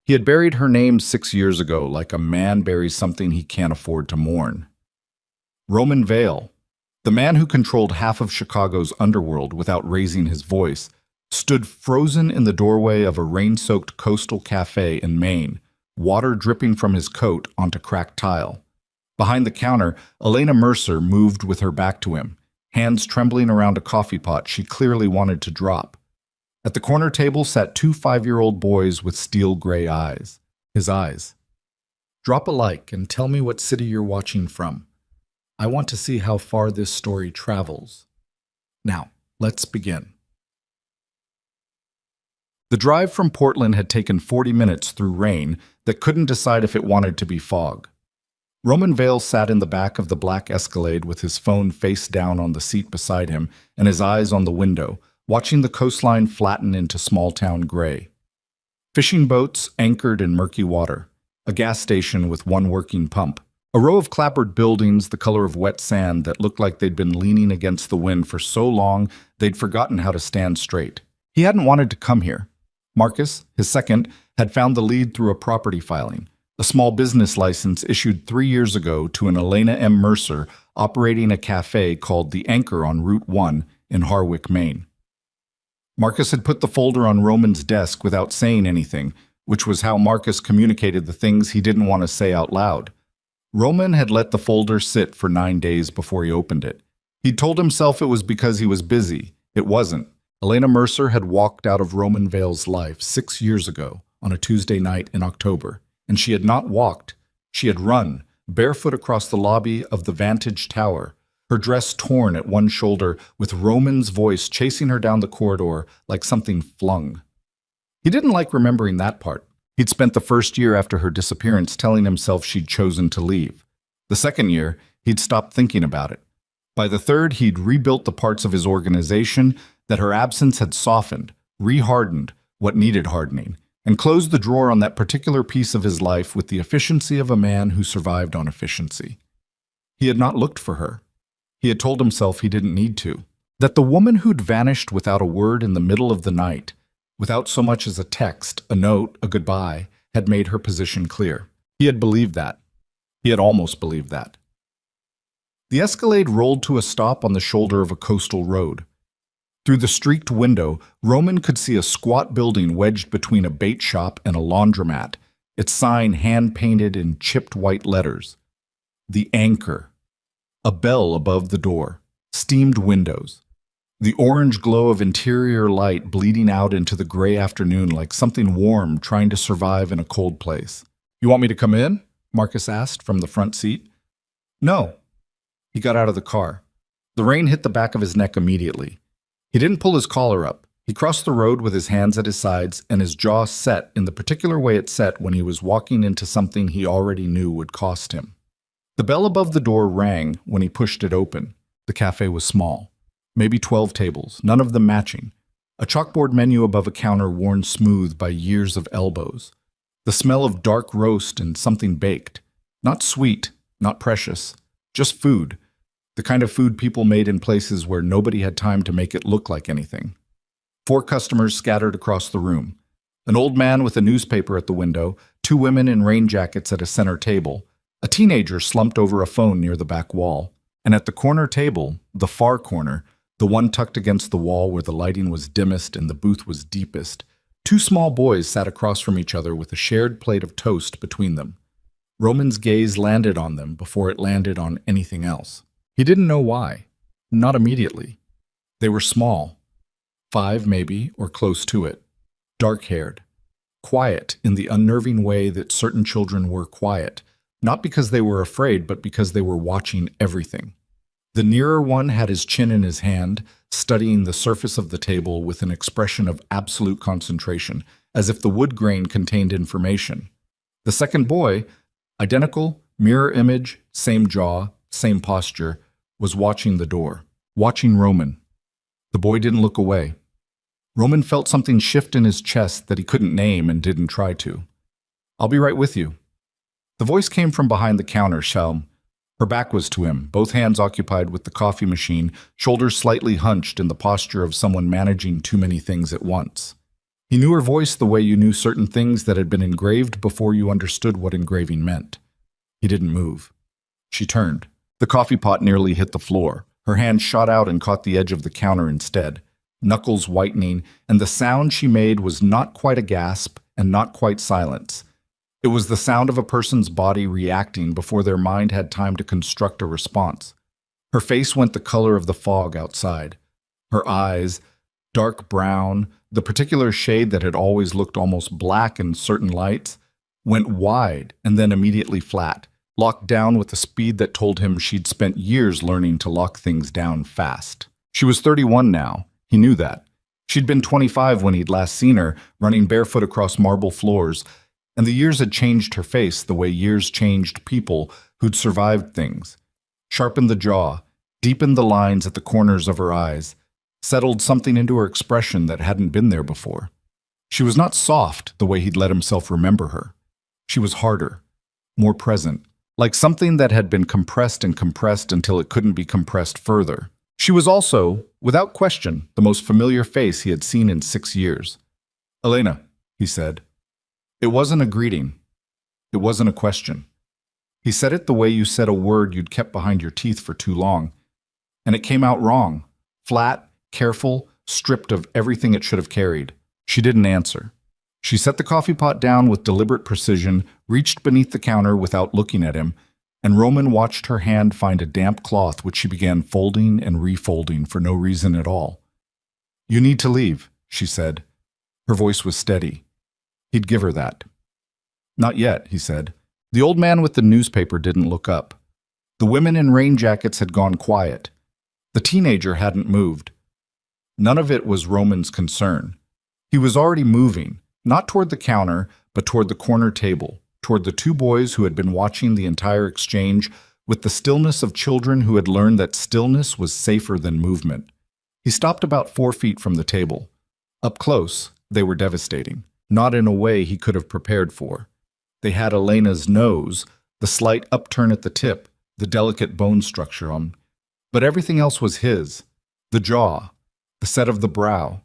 He had buried her name 6 years ago, like a man buries something he can't afford to mourn. Roman Vale, the man who controlled half of Chicago's underworld without raising his voice, stood frozen in the doorway of a rain-soaked coastal cafe in Maine, water dripping from his coat onto cracked tile. Behind the counter, Elena Mercer moved with her back to him, hands trembling around a coffee pot she clearly wanted to drop. At the corner table sat two 5-year-old boys with steel gray eyes. His eyes. Drop a like and tell me what city you're watching from. I want to see how far this story travels. Now, let's begin. The drive from Portland had taken 40 minutes through rain that couldn't decide if it wanted to be fog. Roman Vale sat in the back of the black Escalade with his phone face down on the seat beside him and his eyes on the window, watching the coastline flatten into small-town gray. Fishing boats anchored in murky water, a gas station with one working pump, a row of clapboard buildings the color of wet sand that looked like they'd been leaning against the wind for so long they'd forgotten how to stand straight. He hadn't wanted to come here. Marcus, his second, had found the lead through a property filing, a small business license issued 3 years ago to an Elena M. Mercer operating a cafe called The Anchor on Route 1 in Harwick, Maine. Marcus had put the folder on Roman's desk without saying anything, which was how Marcus communicated the things he didn't want to say out loud. Roman had let the folder sit for 9 days before he opened it. He'd told himself it was because he was busy. It wasn't. Elena Mercer had walked out of Roman Vale's life 6 years ago on a Tuesday night in October, and she had not walked. She had run, barefoot across the lobby of the Vantage Tower, her dress torn at one shoulder, with Roman's voice chasing her down the corridor like something flung. He didn't like remembering that part. He'd spent the first year after her disappearance telling himself she'd chosen to leave. The second year, he'd stopped thinking about it. By the third, he'd rebuilt the parts of his organization that her absence had softened, re-hardened what needed hardening, and closed the drawer on that particular piece of his life with the efficiency of a man who survived on efficiency. He had not looked for her. He had told himself he didn't need to. That the woman who'd vanished without a word in the middle of the night, without so much as a text, a note, a goodbye, had made her position clear. He had believed that. He had almost believed that. The Escalade rolled to a stop on the shoulder of a coastal road. Through the streaked window, Roman could see a squat building wedged between a bait shop and a laundromat, its sign hand-painted in chipped white letters. The Anchor. A bell above the door. Steamed windows. The orange glow of interior light bleeding out into the gray afternoon like something warm trying to survive in a cold place. "You want me to come in?" Marcus asked from the front seat. "No." He got out of the car. The rain hit the back of his neck immediately. He didn't pull his collar up. He crossed the road with his hands at his sides and his jaw set in the particular way it set when he was walking into something he already knew would cost him. The bell above the door rang when he pushed it open. The cafe was small. Maybe 12 tables, none of them matching. A chalkboard menu above a counter worn smooth by years of elbows. The smell of dark roast and something baked. Not sweet, not precious, just food. The kind of food people made in places where nobody had time to make it look like anything. 4 customers scattered across the room. An old man with a newspaper at the window, 2 women in rain jackets at a center table, a teenager slumped over a phone near the back wall, and at the corner table, the far corner, the one tucked against the wall where the lighting was dimmest and the booth was deepest, 2 small boys sat across from each other with a shared plate of toast between them. Roman's gaze landed on them before it landed on anything else. He didn't know why. Not immediately. They were small. 5 maybe, or close to it. Dark-haired. Quiet in the unnerving way that certain children were quiet, not because they were afraid, but because they were watching everything. The nearer one had his chin in his hand, studying the surface of the table with an expression of absolute concentration, as if the wood grain contained information. The second boy, identical, mirror image, same jaw, same posture, was watching the door, watching Roman. The boy didn't look away. Roman felt something shift in his chest that he couldn't name and didn't try to. "I'll be right with you." The voice came from behind the counter, Shelm. Her back was to him, both hands occupied with the coffee machine, shoulders slightly hunched in the posture of someone managing too many things at once. He knew her voice the way you knew certain things that had been engraved before you understood what engraving meant. He didn't move. She turned. The coffee pot nearly hit the floor. Her hand shot out and caught the edge of the counter instead, knuckles whitening, and the sound she made was not quite a gasp and not quite silence. It was the sound of a person's body reacting before their mind had time to construct a response. Her face went the color of the fog outside. Her eyes, dark brown, the particular shade that had always looked almost black in certain lights, went wide and then immediately flat, locked down with a speed that told him she'd spent years learning to lock things down fast. She was 31 now. He knew that. She'd been 25 when he'd last seen her, running barefoot across marble floors, and the years had changed her face the way years changed people who'd survived things. Sharpened the jaw, deepened the lines at the corners of her eyes, settled something into her expression that hadn't been there before. She was not soft the way he'd let himself remember her. She was harder, more present, like something that had been compressed and compressed until it couldn't be compressed further. She was also, without question, the most familiar face he had seen in 6 years. "Elena," he said. It wasn't a greeting. It wasn't a question. He said it the way you said a word you'd kept behind your teeth for too long. And it came out wrong, flat, careful, stripped of everything it should have carried. She didn't answer. She set the coffee pot down with deliberate precision, reached beneath the counter without looking at him, and Roman watched her hand find a damp cloth which she began folding and refolding for no reason at all. "You need to leave," she said. Her voice was steady. He'd give her that. "Not yet," he said. The old man with the newspaper didn't look up. The women in rain jackets had gone quiet. The teenager hadn't moved. None of it was Roman's concern. He was already moving, not toward the counter, but toward the corner table, toward the two boys who had been watching the entire exchange with the stillness of children who had learned that stillness was safer than movement. He stopped about 4 feet from the table. Up close, they were devastating, not in a way he could have prepared for. They had Elena's nose, the slight upturn at the tip, the delicate bone structure on, but everything else was his. The jaw, the set of the brow,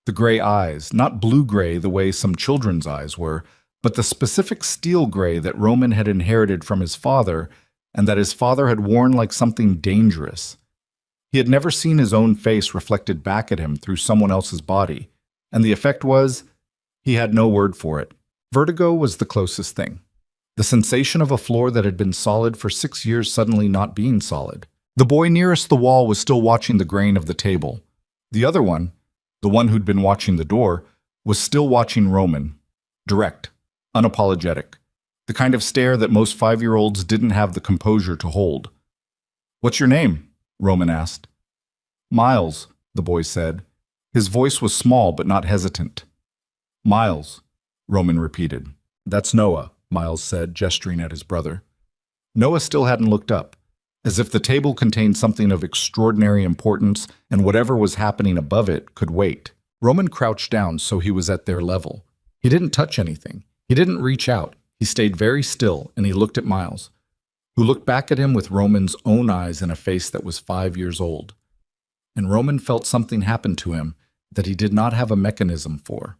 the gray eyes, not blue-gray the way some children's eyes were, but the specific steel gray that Roman had inherited from his father and that his father had worn like something dangerous. He had never seen his own face reflected back at him through someone else's body, and the effect was, he had no word for it. Vertigo was the closest thing. The sensation of a floor that had been solid for 6 years suddenly not being solid. The boy nearest the wall was still watching the grain of the table. The other one, the one who'd been watching the door, was still watching Roman. Direct, unapologetic. The kind of stare that most 5-year-olds didn't have the composure to hold. "What's your name?" Roman asked. "Miles," the boy said. His voice was small but not hesitant. "Miles," Roman repeated. "That's Noah," Miles said, gesturing at his brother. Noah still hadn't looked up, as if the table contained something of extraordinary importance and whatever was happening above it could wait. Roman crouched down so he was at their level. He didn't touch anything. He didn't reach out. He stayed very still, and he looked at Miles, who looked back at him with Roman's own eyes and a face that was 5 years old. And Roman felt something happen to him that he did not have a mechanism for.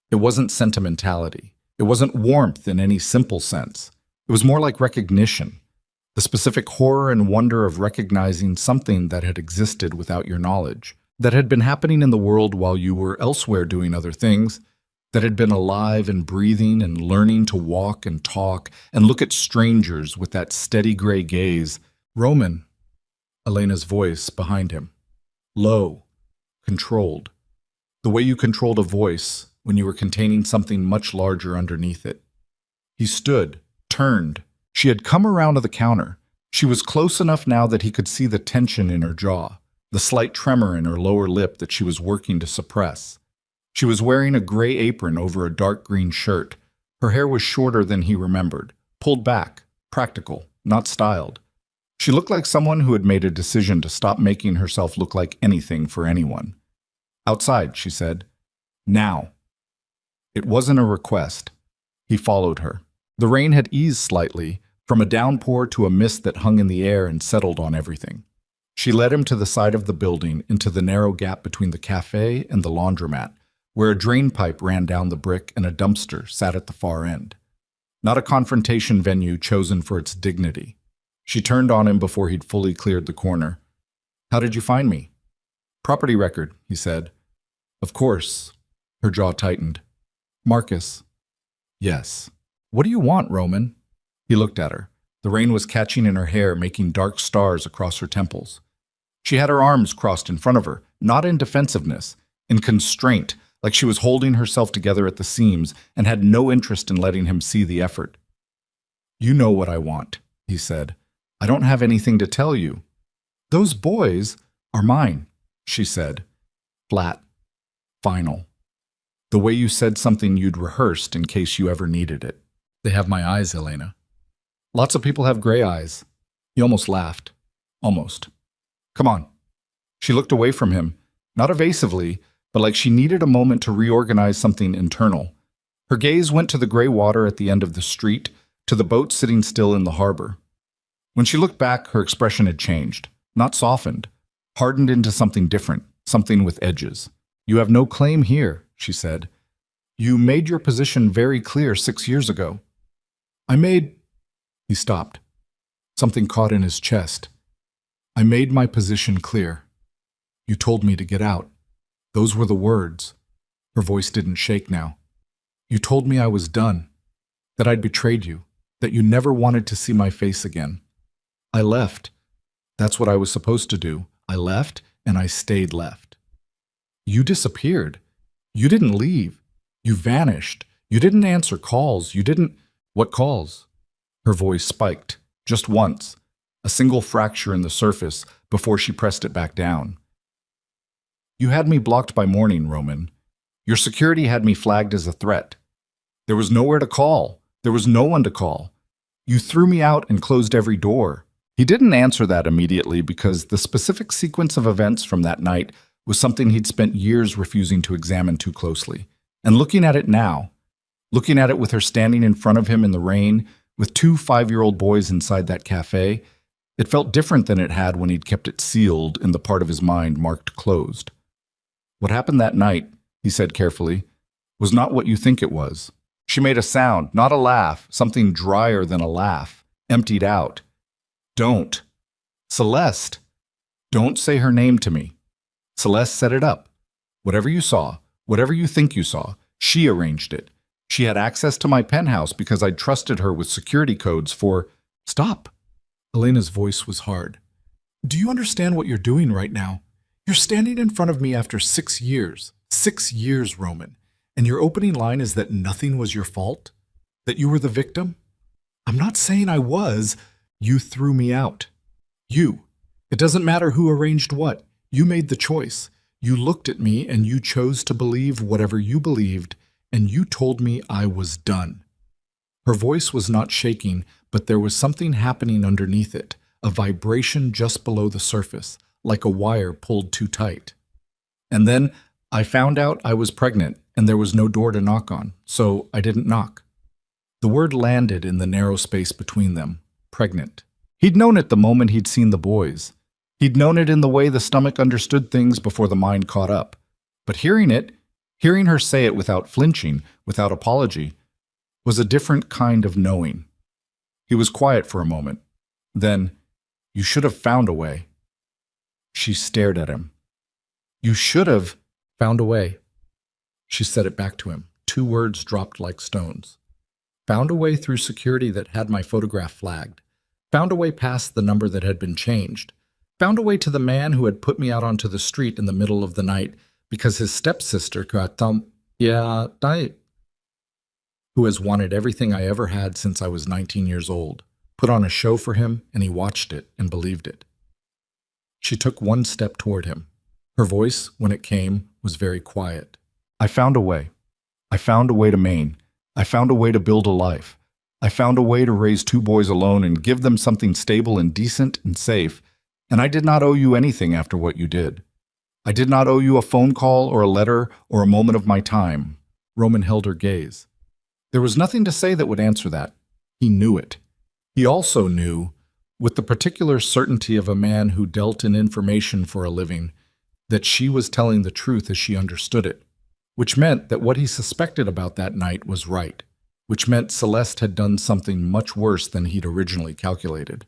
It wasn't sentimentality. It wasn't warmth in any simple sense. It was more like recognition, the specific horror and wonder of recognizing something that had existed without your knowledge, that had been happening in the world while you were elsewhere doing other things, that had been alive and breathing and learning to walk and talk and look at strangers with that steady gray gaze. "Roman," Elena's voice behind him. Low, controlled. The way you controlled a voice when you were containing something much larger underneath it. He stood, turned. She had come around to the counter. She was close enough now that he could see the tension in her jaw, the slight tremor in her lower lip that she was working to suppress. She was wearing a gray apron over a dark green shirt. Her hair was shorter than he remembered, pulled back, practical, not styled. She looked like someone who had made a decision to stop making herself look like anything for anyone. "Outside," she said. "Now." It wasn't a request. He followed her. The rain had eased slightly, from a downpour to a mist that hung in the air and settled on everything. She led him to the side of the building, into the narrow gap between the cafe and the laundromat, where a drain pipe ran down the brick and a dumpster sat at the far end. Not a confrontation venue chosen for its dignity. She turned on him before he'd fully cleared the corner. "How did you find me?" "Property record," he said. "Of course." Her jaw tightened. "Marcus." "Yes." "What do you want, Roman?" He looked at her. The rain was catching in her hair, making dark stars across her temples. She had her arms crossed in front of her, not in defensiveness, in constraint, like she was holding herself together at the seams and had no interest in letting him see the effort. "You know what I want," he said. "I don't have anything to tell you." "Those boys are mine," she said. Flat. Final. The way you said something you'd rehearsed in case you ever needed it. "They have my eyes, Elena." "Lots of people have gray eyes." He almost laughed. Almost. "Come on." She looked away from him, not evasively, but like she needed a moment to reorganize something internal. Her gaze went to the gray water at the end of the street, to the boat sitting still in the harbor. When she looked back, her expression had changed, not softened, hardened into something different, something with edges. "You have no claim here," she said. "You made your position very clear 6 years ago." "I made—" He stopped. Something caught in his chest. "I made my position clear. You told me to get out." Those were the words. Her voice didn't shake now. "You told me I was done, that I'd betrayed you, that you never wanted to see my face again. I left. That's what I was supposed to do. I left, and I stayed left. You disappeared. You didn't leave. You vanished. You didn't answer calls. You didn't—" "What calls?" Her voice spiked, just once, a single fracture in the surface before she pressed it back down. "You had me blocked by morning, Roman. Your security had me flagged as a threat. There was nowhere to call. There was no one to call. You threw me out and closed every door." He didn't answer that immediately because the specific sequence of events from that night was something he'd spent years refusing to examine too closely. And looking at it now, looking at it with her standing in front of him in the rain, with 2 5-year-old boys inside that cafe, it felt different than it had when he'd kept it sealed in the part of his mind marked closed. "What happened that night," he said carefully, "was not what you think it was." She made a sound, not a laugh, something drier than a laugh, emptied out. "Don't. Celeste. Don't say her name to me. Celeste set it up. Whatever you saw, whatever you think you saw, she arranged it. She had access to my penthouse because I trusted her with security codes for—" "Stop." Elena's voice was hard. "Do you understand what you're doing right now? You're standing in front of me after 6 years. 6 years, Roman. And your opening line is that nothing was your fault? That you were the victim? I'm not saying I was. You threw me out. You. It doesn't matter who arranged what. You made the choice. You looked at me and you chose to believe whatever you believed, and you told me I was done." Her voice was not shaking, but there was something happening underneath it, a vibration just below the surface, like a wire pulled too tight. "And then I found out I was pregnant, and there was no door to knock on, so I didn't knock." The word landed in the narrow space between them. Pregnant. He'd known it the moment he'd seen the boys. He'd known it in the way the stomach understood things before the mind caught up. But hearing her say it without flinching, without apology, was a different kind of knowing. He was quiet for a moment. Then, "You should have found a way." She stared at him. "You should have found a way." She said it back to him, 2 words dropped like stones. "Found a way through security that had my photograph flagged. Found a way past the number that had been changed. Found a way to the man who had put me out onto the street in the middle of the night because his stepsister, who has wanted everything I ever had since I was 19 years old, put on a show for him, and he watched it and believed it." She took 1 step toward him. Her voice, when it came, was very quiet. "I found a way. I found a way to Maine. I found a way to build a life. I found a way to raise 2 boys alone and give them something stable and decent and safe, and I did not owe you anything after what you did. I did not owe you a phone call or a letter or a moment of my time." Roman held her gaze. There was nothing to say that would answer that. He knew it. He also knew, with the particular certainty of a man who dealt in information for a living, that she was telling the truth as she understood it. which meant that what he suspected about that night was right, which meant Celeste had done something much worse than he'd originally calculated.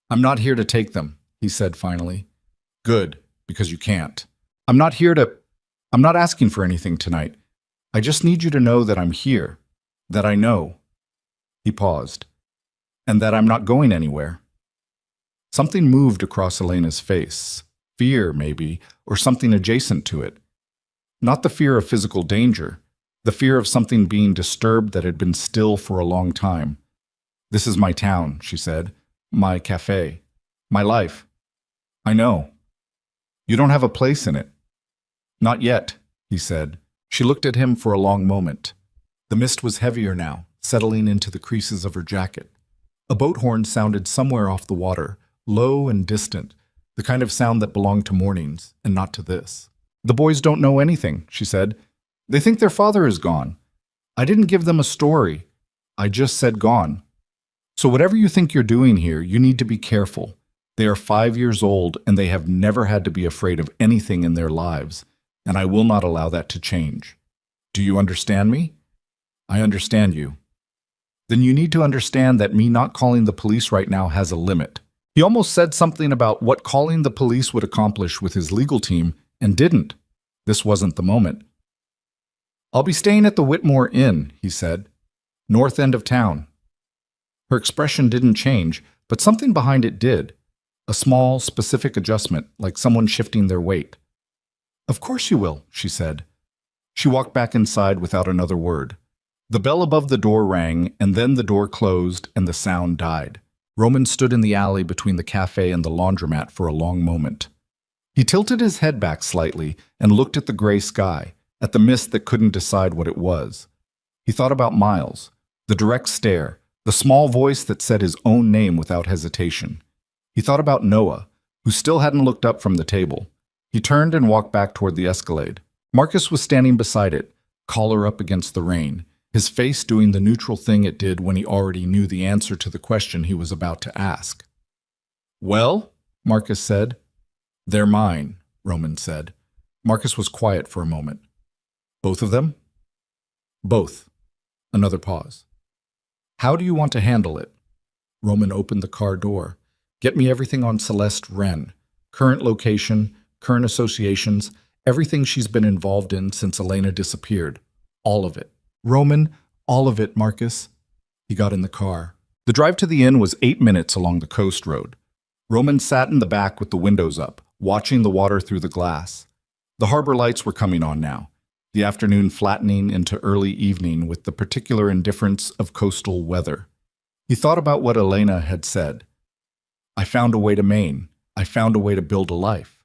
"I'm not here to take them," he said finally. "Good, because you can't. I'm not here to... I'm not asking for anything tonight. I just need you to know that I'm here, that I know." He paused. "And that I'm not going anywhere." Something moved across Elena's face. Fear, maybe, or something adjacent to it. Not the fear of physical danger, the fear of something being disturbed that had been still for a long time. "This is my town," she said. "My cafe. My life. I know. You don't have a place in it." "Not yet," he said. She looked at him for a long moment. The mist was heavier now, settling into the creases of her jacket. A boat horn sounded somewhere off the water, low and distant, the kind of sound that belonged to mornings, and not to this. "The boys don't know anything," she said. "They think their father is gone. I didn't give them a story. I just said gone. So whatever you think you're doing here, you need to be careful. They are 5 years old, and they have never had to be afraid of anything in their lives, and I will not allow that to change. Do you understand me?" "I understand you." "Then you need to understand that me not calling the police right now has a limit." He almost said something about what calling the police would accomplish with his legal team, and didn't. This wasn't the moment. "I'll be staying at the Whitmore Inn," he said. "North end of town." Her expression didn't change, but something behind it did. A small, specific adjustment, like someone shifting their weight. "Of course you will," she said. She walked back inside without another word. The bell above the door rang, and then the door closed, and the sound died. Roman stood in the alley between the cafe and the laundromat for a long moment. He tilted his head back slightly and looked at the gray sky, at the mist that couldn't decide what it was. He thought about Miles, the direct stare, the small voice that said his own name without hesitation. He thought about Noah, who still hadn't looked up from the table. He turned and walked back toward the Escalade. Marcus was standing beside it, collar up against the rain, his face doing the neutral thing it did when he already knew the answer to the question he was about to ask. "Well?" Marcus said. "They're mine," Roman said. Marcus was quiet for a moment. "Both of them?" "Both." Another pause. "How do you want to handle it?" Roman opened the car door. "Get me everything on Celeste Wren. Current location, current associations, everything she's been involved in since Elena disappeared. All of it." "Roman, all of it, Marcus." He got in the car. The drive to the inn was 8 minutes along the coast road. Roman sat in the back with the windows up, watching the water through the glass. The harbor lights were coming on now, the afternoon flattening into early evening with the particular indifference of coastal weather. He thought about what Elena had said. "I found a way to Maine. I found a way to build a life."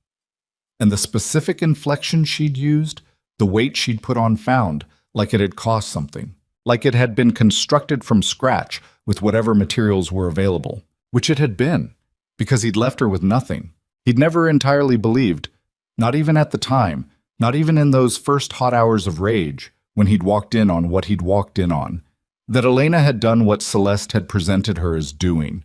And the specific inflection she'd used, the weight she'd put on found, like it had cost something, like it had been constructed from scratch with whatever materials were available, which it had been, because he'd left her with nothing. He'd never entirely believed, not even at the time, not even in those first hot hours of rage, when he'd walked in on what he'd walked in on, that Elena had done what Celeste had presented her as doing.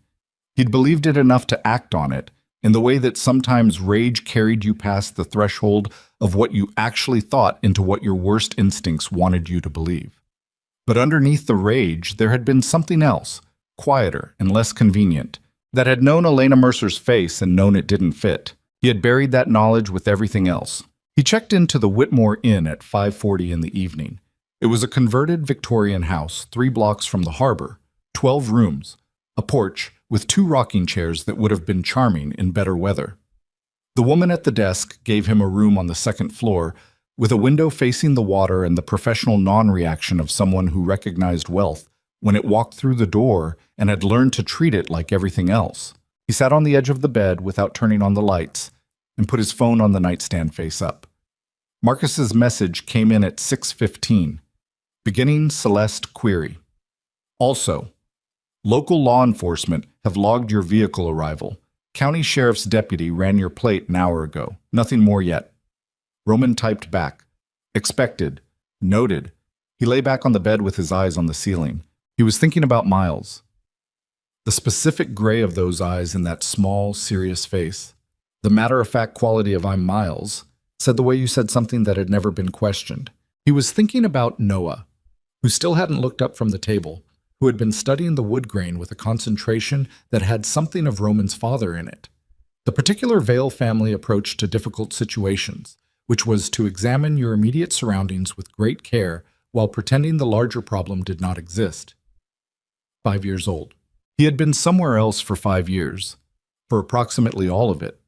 He'd believed it enough to act on it, in the way that sometimes rage carried you past the threshold of what you actually thought into what your worst instincts wanted you to believe. But underneath the rage, there had been something else, quieter and less convenient, that had known Elena Mercer's face and known it didn't fit. He had buried that knowledge with everything else. He checked into the Whitmore Inn at 5:40 in the evening. It was a converted Victorian house 3 blocks from the harbor, 12 rooms, a porch, with 2 rocking chairs that would have been charming in better weather. The woman at the desk gave him a room on the 2nd floor, with a window facing the water and the professional non-reaction of someone who recognized wealth when it walked through the door and had learned to treat it like everything else. He sat on the edge of the bed without turning on the lights and put his phone on the nightstand face up. Marcus's message came in at 6:15. Beginning Celeste query. Also, local law enforcement have logged your vehicle arrival. County Sheriff's deputy ran your plate an hour ago. Nothing more yet. Roman typed back. Expected. Noted. He lay back on the bed with his eyes on the ceiling. He was thinking about Miles. The specific gray of those eyes in that small, serious face. The matter-of-fact quality of "I'm Miles" said the way you said something that had never been questioned. He was thinking about Noah, who still hadn't looked up from the table, who had been studying the wood grain with a concentration that had something of Roman's father in it. The particular Vale family approach to difficult situations, which was to examine your immediate surroundings with great care while pretending the larger problem did not exist. 5 years old. He had been somewhere else for 5 years, for approximately all of it.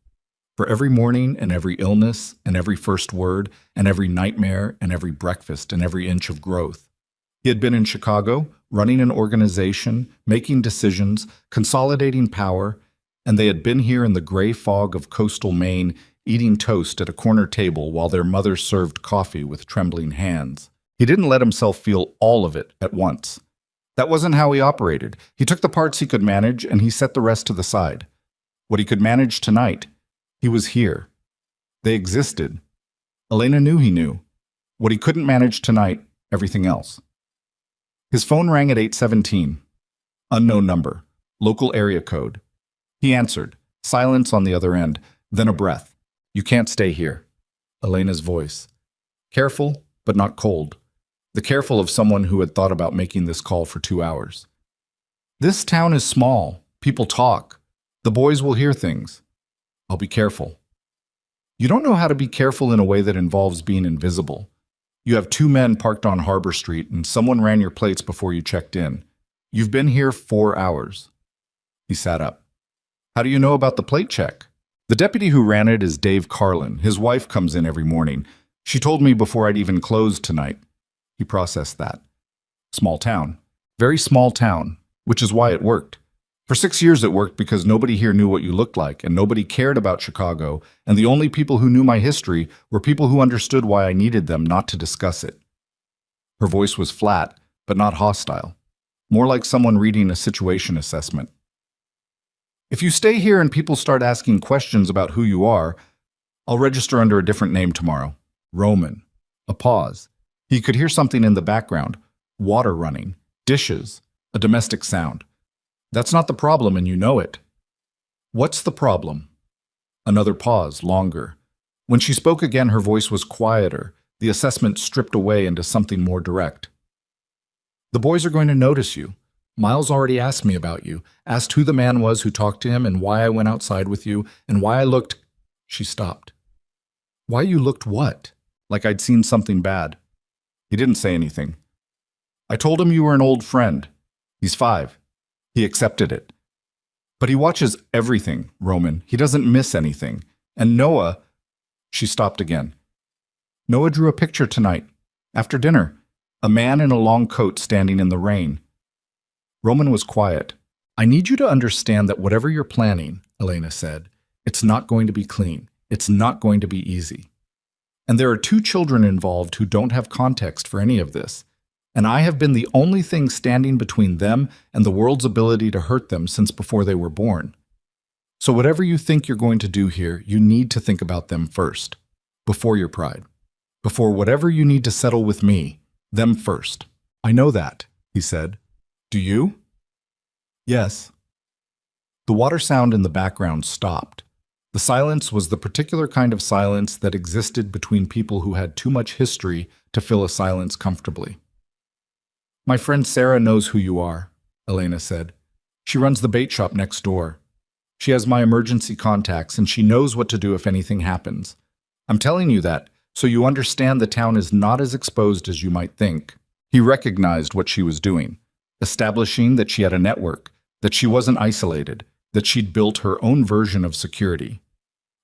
For every morning and every illness and every first word and every nightmare and every breakfast and every inch of growth. He had been in Chicago, running an organization, making decisions, consolidating power, and they had been here in the gray fog of coastal Maine, eating toast at a corner table while their mother served coffee with trembling hands. He didn't let himself feel all of it at once. That wasn't how he operated. He took the parts he could manage and he set the rest to the side. What he could manage tonight, he was here. They existed. Elena knew he knew. What he couldn't manage tonight, everything else. His phone rang at 8:17. Unknown number. Local area code. He answered. Silence on the other end. Then a breath. You can't stay here. Elena's voice. Careful, but not cold. The careful of someone who had thought about making this call for 2 hours. This town is small. People talk. The boys will hear things. I'll be careful. You don't know how to be careful in a way that involves being invisible. You have 2 men parked on Harbor Street and someone ran your plates before you checked in. You've been here 4 hours. He sat up. How do you know about the plate check? The deputy who ran it is Dave Carlin. His wife comes in every morning. She told me before I'd even closed tonight. He processed that. Small town. Very small town, which is why it worked. For 6 years it worked because nobody here knew what you looked like, and nobody cared about Chicago, and the only people who knew my history were people who understood why I needed them not to discuss it. Her voice was flat, but not hostile. More like someone reading a situation assessment. If you stay here and people start asking questions about who you are, I'll register under a different name tomorrow. Roman. A pause. He could hear something in the background. Water running. Dishes. A domestic sound. That's not the problem, and you know it. What's the problem? Another pause, longer. When she spoke again, her voice was quieter, the assessment stripped away into something more direct. The boys are going to notice you. Miles already asked me about you, asked who the man was who talked to him and why I went outside with you and why I looked... She stopped. Why you looked what? Like I'd seen something bad. He didn't say anything. I told him you were an old friend. He's 5. He accepted it. But he watches everything, Roman. He doesn't miss anything. And Noah... She stopped again. Noah drew a picture tonight, after dinner. A man in a long coat standing in the rain. Roman was quiet. I need you to understand that whatever you're planning, Elena said, it's not going to be clean. It's not going to be easy. And there are 2 children involved who don't have context for any of this. And I have been the only thing standing between them and the world's ability to hurt them since before they were born. So whatever you think you're going to do here, you need to think about them first, before your pride. Before whatever you need to settle with me, them first. I know that, he said. Do you? Yes. The water sound in the background stopped. The silence was the particular kind of silence that existed between people who had too much history to fill a silence comfortably. My friend Sarah knows who you are, Elena said. She runs the bait shop next door. She has my emergency contacts and she knows what to do if anything happens. I'm telling you that so you understand the town is not as exposed as you might think. He recognized what she was doing, establishing that she had a network, that she wasn't isolated, that she'd built her own version of security.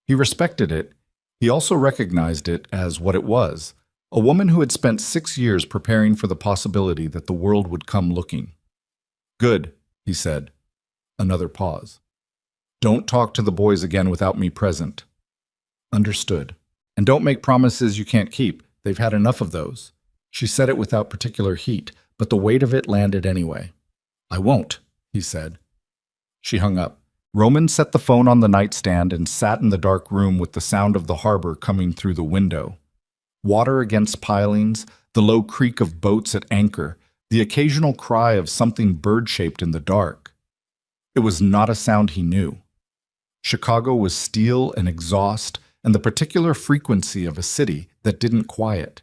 He respected it. He also recognized it as what it was, a woman who had spent 6 years preparing for the possibility that the world would come looking. Good, he said. Another pause. Don't talk to the boys again without me present. Understood. And don't make promises you can't keep. They've had enough of those. She said it without particular heat, but the weight of it landed anyway. I won't, he said. She hung up. Roman set the phone on the nightstand and sat in the dark room with the sound of the harbor coming through the window. Water against pilings, the low creak of boats at anchor, the occasional cry of something bird-shaped in the dark. It was not a sound he knew. Chicago was steel and exhaust and the particular frequency of a city that didn't quiet.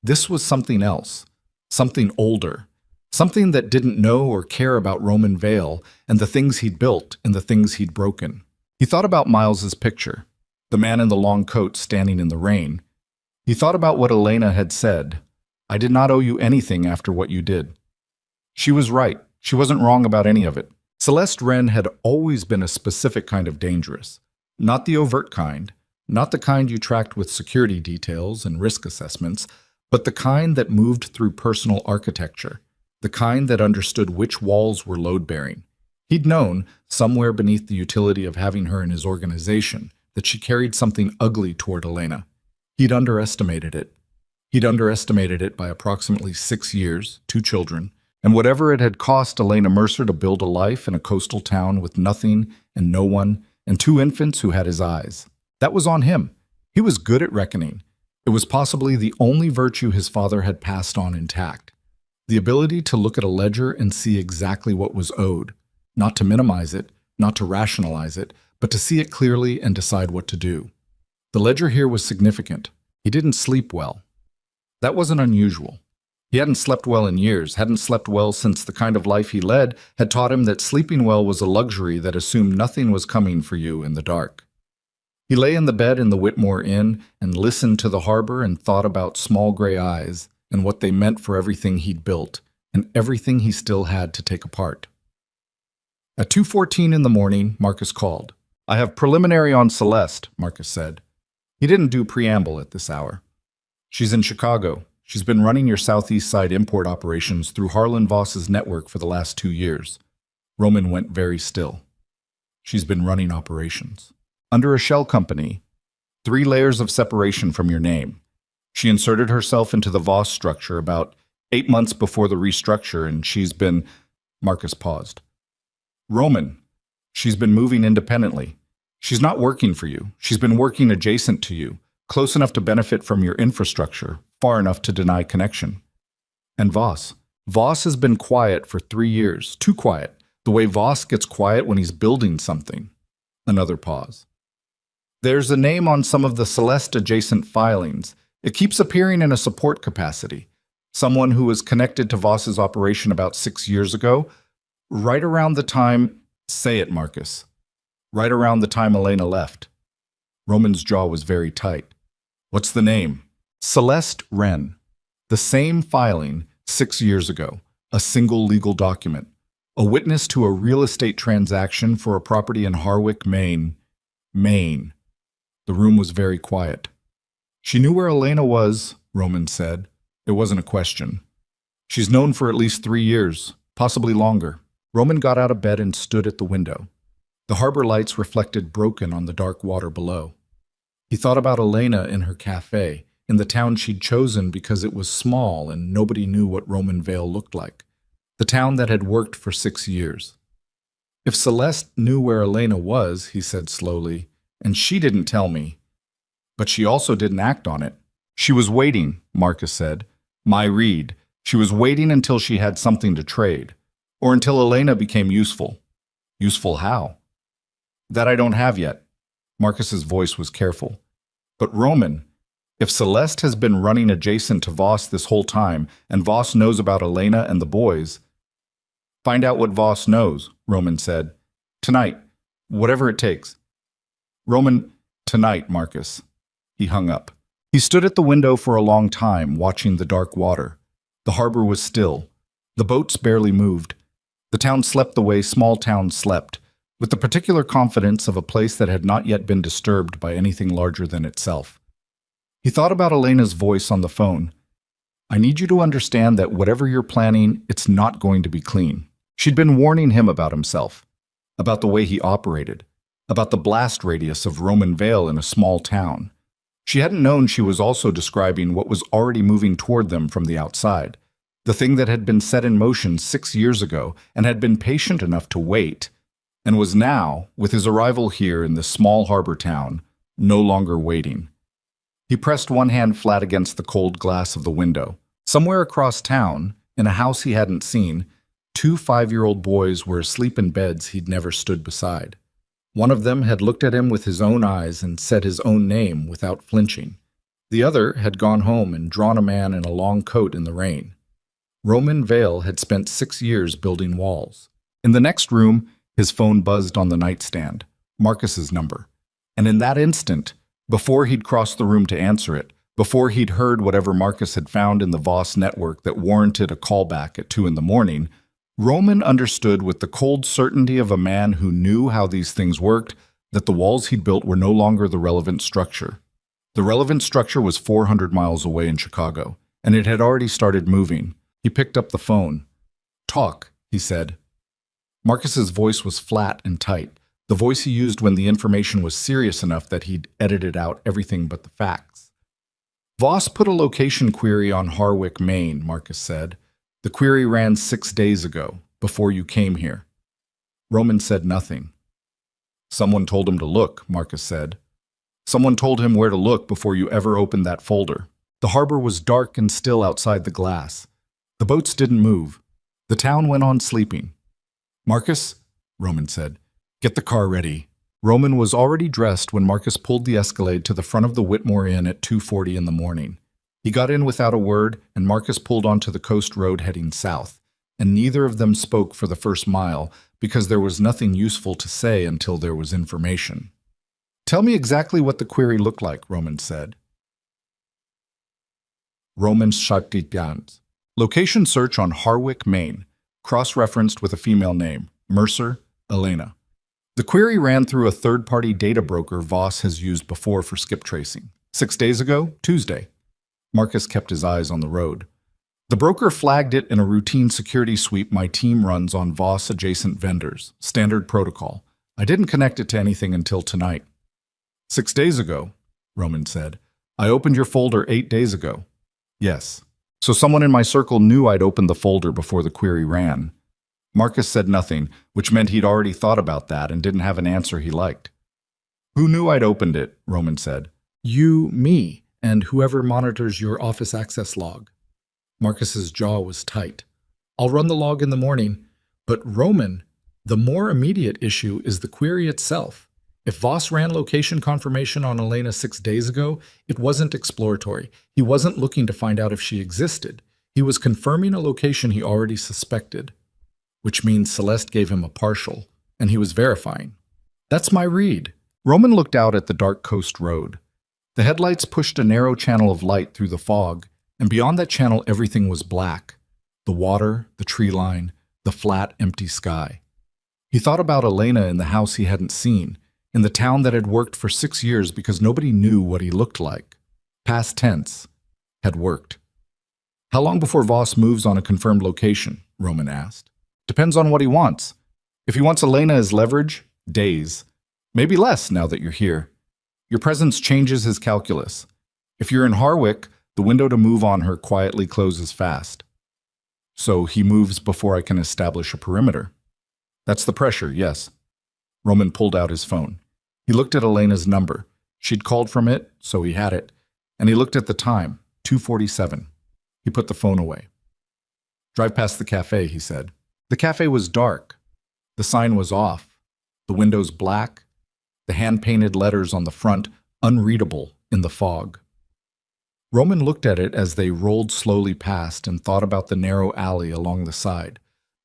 This was something else, something older, something that didn't know or care about Roman Vale and the things he'd built and the things he'd broken. He thought about Miles's picture, the man in the long coat standing in the rain. He thought about what Elena had said. I did not owe you anything after what you did. She was right. She wasn't wrong about any of it. Celeste Wren had always been a specific kind of dangerous. Not the overt kind, not the kind you tracked with security details and risk assessments, but the kind that moved through personal architecture, the kind that understood which walls were load-bearing. He'd known, somewhere beneath the utility of having her in his organization, that she carried something ugly toward Elena. He'd underestimated it. He'd underestimated it by approximately 6 years, 2 children, and whatever it had cost Elena Mercer to build a life in a coastal town with nothing and no one, and 2 infants who had his eyes. That was on him. He was good at reckoning. It was possibly the only virtue his father had passed on intact. The ability to look at a ledger and see exactly what was owed, not to minimize it, not to rationalize it, but to see it clearly and decide what to do. The ledger here was significant. He didn't sleep well. That wasn't unusual. He hadn't slept well in years, hadn't slept well since the kind of life he led had taught him that sleeping well was a luxury that assumed nothing was coming for you in the dark. He lay in the bed in the Whitmore Inn and listened to the harbor and thought about small gray eyes and what they meant for everything he'd built and everything he still had to take apart. At 2:14 in the morning, Marcus called. I have preliminary on Celeste, Marcus said. He didn't do preamble at this hour. She's in Chicago. She's been running your Southeast Side import operations through Harlan Voss's network for the last 2 years. Roman went very still. She's been running operations. Under a shell company, 3 layers of separation from your name. She inserted herself into the Voss structure about 8 months before the restructure, and she's been... Marcus paused. Roman, she's been moving independently. She's not working for you. She's been working adjacent to you, close enough to benefit from your infrastructure, far enough to deny connection. And Voss. Voss has been quiet for 3 years, too quiet, the way Voss gets quiet when he's building something. Another pause. There's a name on some of the Celeste-adjacent filings. It keeps appearing in a support capacity. Someone who was connected to Voss's operation about 6 years ago, right around the time... Say it, Marcus. Right around the time Elena left. Roman's jaw was very tight. What's the name? Celeste Wren. The same filing 6 years ago. A single legal document. A witness to a real estate transaction for a property in Harwick, Maine. Maine. The room was very quiet. She knew where Elena was, Roman said. It wasn't a question. She's known for at least 3 years, possibly longer. Roman got out of bed and stood at the window. The harbor lights reflected broken on the dark water below. He thought about Elena in her cafe, in the town she'd chosen because it was small and nobody knew what Roman Vale looked like. The town that had worked for 6 years. If Celeste knew where Elena was, he said slowly, and she didn't tell me. But she also didn't act on it. She was waiting, Marcus said. My read. She was waiting until she had something to trade. Or until Elena became useful. Useful how? That I don't have yet. Marcus's voice was careful. But Roman, if Celeste has been running adjacent to Voss this whole time, and Voss knows about Elena and the boys... Find out what Voss knows, Roman said. Tonight. Whatever it takes. Roman, tonight, Marcus. He hung up. He stood at the window for a long time, watching the dark water. The harbor was still. The boats barely moved. The town slept the way small towns slept, with the particular confidence of a place that had not yet been disturbed by anything larger than itself. He thought about Elena's voice on the phone. I need you to understand that whatever you're planning, it's not going to be clean. She'd been warning him about himself, about the way he operated, about the blast radius of Roman Vale in a small town. She hadn't known she was also describing what was already moving toward them from the outside, the thing that had been set in motion 6 years ago and had been patient enough to wait, and was now, with his arrival here in this small harbor town, no longer waiting. He pressed one hand flat against the cold glass of the window. Somewhere across town, in a house he hadn't seen, 2 5-year-old boys were asleep in beds he'd never stood beside. One of them had looked at him with his own eyes and said his own name without flinching. The other had gone home and drawn a man in a long coat in the rain. Roman Vale had spent 6 years building walls. In the next room, his phone buzzed on the nightstand, Marcus's number. And in that instant, before he'd crossed the room to answer it, before he'd heard whatever Marcus had found in the Voss network that warranted a callback at 2 in the morning, Roman understood with the cold certainty of a man who knew how these things worked that the walls he'd built were no longer the relevant structure. The relevant structure was 400 miles away in Chicago, and it had already started moving. He picked up the phone. "Talk," he said. Marcus's voice was flat and tight, the voice he used when the information was serious enough that he'd edited out everything but the facts. "Voss put a location query on Harwick, Maine," Marcus said. "The query ran 6 days ago, before you came here." Roman said nothing. "Someone told him to look," Marcus said. "Someone told him where to look before you ever opened that folder." The harbor was dark and still outside the glass. The boats didn't move. The town went on sleeping. "Marcus," Roman said, "get the car ready." Roman was already dressed when Marcus pulled the Escalade to the front of the Whitmore Inn at 2:40 in the morning. He got in without a word, and Marcus pulled onto the coast road heading south, and neither of them spoke for the first mile because there was nothing useful to say until there was information. "Tell me exactly what the query looked like," Roman said. Roman Shaktityans. Location search on Harwick, Maine. Cross-referenced with a female name, Mercer, Elena. The query ran through a third-party data broker Voss has used before for skip tracing. 6 days ago, Tuesday. Marcus kept his eyes on the road. The broker flagged it in a routine security sweep my team runs on Voss-adjacent vendors. Standard protocol. I didn't connect it to anything until tonight. 6 days ago, Roman said. I opened your folder 8 days ago. Yes. So someone in my circle knew I'd opened the folder before the query ran. Marcus said nothing, which meant he'd already thought about that and didn't have an answer he liked. Who knew I'd opened it? Roman said. You, me, and whoever monitors your office access log. Marcus's jaw was tight. I'll run the log in the morning. But Roman, the more immediate issue is the query itself. If Voss ran location confirmation on Elena 6 days ago, it wasn't exploratory. He wasn't looking to find out if she existed. He was confirming a location he already suspected, which means Celeste gave him a partial, and he was verifying. That's my read. Roman looked out at the dark coast road. The headlights pushed a narrow channel of light through the fog, and beyond that channel everything was black. The water, the tree line, the flat, empty sky. He thought about Elena in the house he hadn't seen, in the town that had worked for 6 years because nobody knew what he looked like. Past tense. Had worked. How long before Voss moves on a confirmed location? Roman asked. Depends on what he wants. If he wants Elena as leverage, days. Maybe less now that you're here. Your presence changes his calculus. If you're in Harwick, the window to move on her quietly closes fast. So he moves before I can establish a perimeter. That's the pressure, yes. Roman pulled out his phone. He looked at Elena's number. She'd called from it, so he had it. And he looked at the time, 2:47. He put the phone away. Drive past the cafe, he said. The cafe was dark. The sign was off. The windows black. The hand-painted letters on the front unreadable in the fog. Roman looked at it as they rolled slowly past and thought about the narrow alley along the side,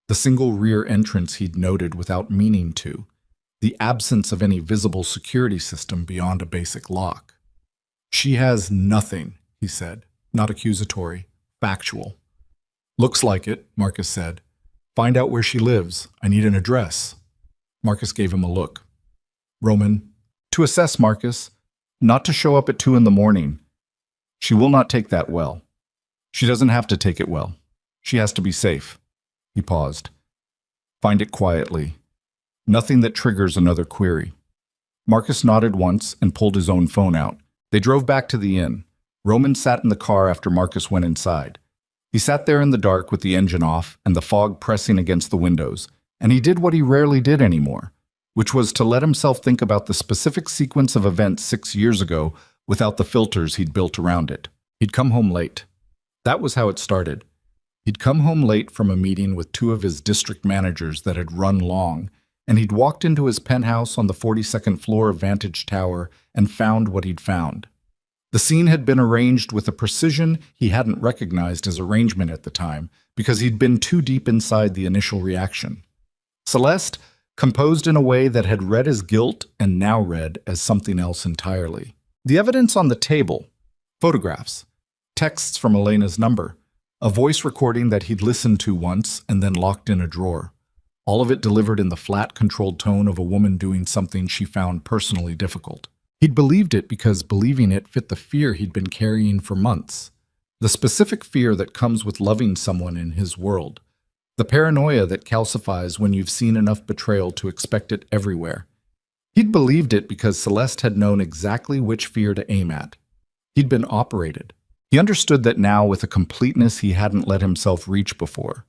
the single rear entrance he'd noted without meaning to, the absence of any visible security system beyond a basic lock. She has nothing, he said, not accusatory, factual. Looks like it, Marcus said. Find out where she lives. I need an address. Marcus gave him a look. Roman, to assess Marcus, not to show up at 2 in the morning. She will not take that well. She doesn't have to take it well. She has to be safe. He paused. Find it quietly. Nothing that triggers another query. Marcus nodded once and pulled his own phone out. They drove back to the inn. Roman sat in the car after Marcus went inside. He sat there in the dark with the engine off and the fog pressing against the windows, and he did what he rarely did anymore, which was to let himself think about the specific sequence of events 6 years ago without the filters he'd built around it. He'd come home late. That was how it started. He'd come home late from a meeting with 2 of his district managers that had run long, and he'd walked into his penthouse on the 42nd floor of Vantage Tower and found what he'd found. The scene had been arranged with a precision he hadn't recognized as arrangement at the time because he'd been too deep inside the initial reaction. Celeste, composed in a way that had read as guilt and now read as something else entirely. The evidence on the table: photographs, texts from Elena's number, a voice recording that he'd listened to once and then locked in a drawer. All of it delivered in the flat, controlled tone of a woman doing something she found personally difficult. He'd believed it because believing it fit the fear he'd been carrying for months. The specific fear that comes with loving someone in his world. The paranoia that calcifies when you've seen enough betrayal to expect it everywhere. He'd believed it because Celeste had known exactly which fear to aim at. He'd been operated. He understood that now with a completeness he hadn't let himself reach before.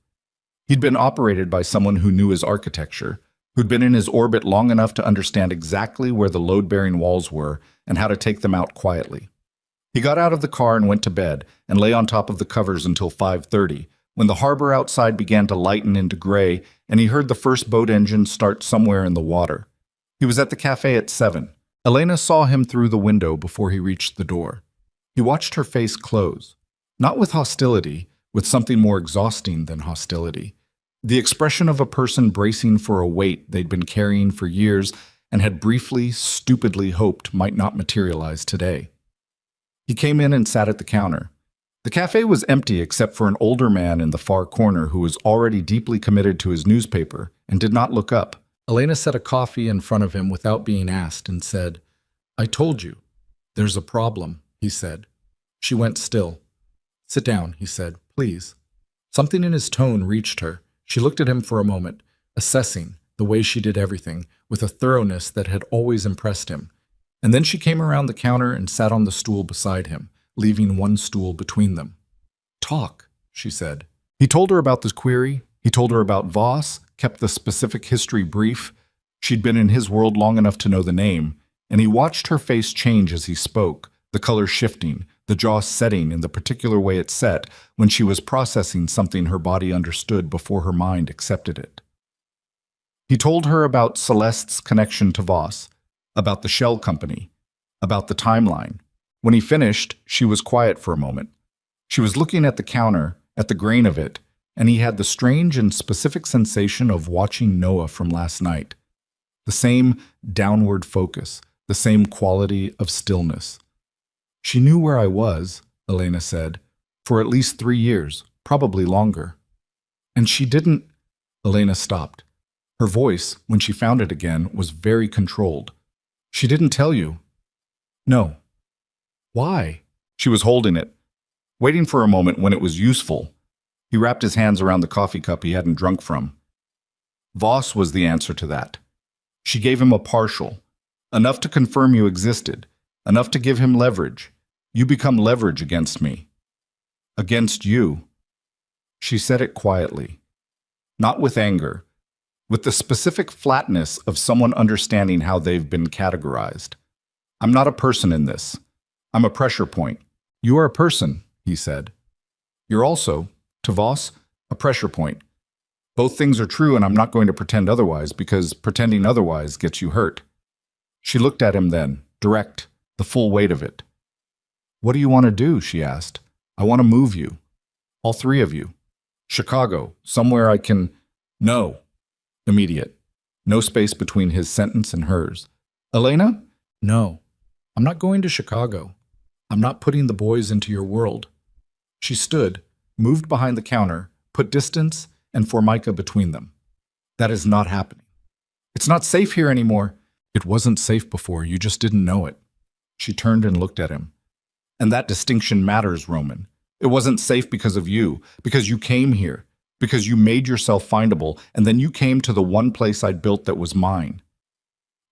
He'd been operated by someone who knew his architecture, who'd been in his orbit long enough to understand exactly where the load-bearing walls were and how to take them out quietly. He got out of the car and went to bed and lay on top of the covers until 5:30, when the harbor outside began to lighten into gray and he heard the first boat engine start somewhere in the water. He was at the cafe at 7. Elena saw him through the window before he reached the door. He watched her face close, not with hostility, with something more exhausting than hostility. The expression of a person bracing for a weight they'd been carrying for years and had briefly, stupidly hoped might not materialize today. He came in and sat at the counter. The cafe was empty except for an older man in the far corner who was already deeply committed to his newspaper and did not look up. Elena set a coffee in front of him without being asked and said, "I told you. There's a problem," he said. She went still. "Sit down," he said, "please." Something in his tone reached her. She looked at him for a moment, assessing the way she did everything with a thoroughness that had always impressed him. And then she came around the counter and sat on the stool beside him, leaving one stool between them. "Talk," she said. He told her about this query. He told her about Voss, kept the specific history brief. She'd been in his world long enough to know the name, and he watched her face change as he spoke, the color shifting, the jaw setting in the particular way it set when she was processing something her body understood before her mind accepted it. He told her about Celeste's connection to Voss, about the shell company, about the timeline. When he finished, she was quiet for a moment. She was looking at the counter, at the grain of it, and he had the strange and specific sensation of watching Noah from last night. The same downward focus, the same quality of stillness. "She knew where I was," Elena said, "for at least 3 years, probably longer." "And she didn't—" Elena stopped. Her voice, when she found it again, was very controlled. "She didn't tell you?" "No." "Why?" She was holding it, waiting for a moment when it was useful. He wrapped his hands around the coffee cup he hadn't drunk from. Voss was the answer to that. She gave him a partial, enough to confirm you existed, enough to give him leverage. You become leverage against me. Against you. She said it quietly, not with anger, with the specific flatness of someone understanding how they've been categorized. "I'm not a person in this. I'm a pressure point." "You are a person," he said. "You're also, to Voss, a pressure point. Both things are true, and I'm not going to pretend otherwise, because pretending otherwise gets you hurt." She looked at him then, direct, the full weight of it. "What do you want to do?" she asked. "I want to move you. All 3 of you. Chicago, somewhere I can—" "No." Immediate. No space between his sentence and hers. "Elena?" "No. I'm not going to Chicago. I'm not putting the boys into your world." She stood, moved behind the counter, put distance and formica between them. "That is not happening. It's not safe here anymore." "It wasn't safe before, you just didn't know it." She turned and looked at him. "And that distinction matters, Roman. It wasn't safe because of you, because you came here, because you made yourself findable, and then you came to the one place I'd built that was mine."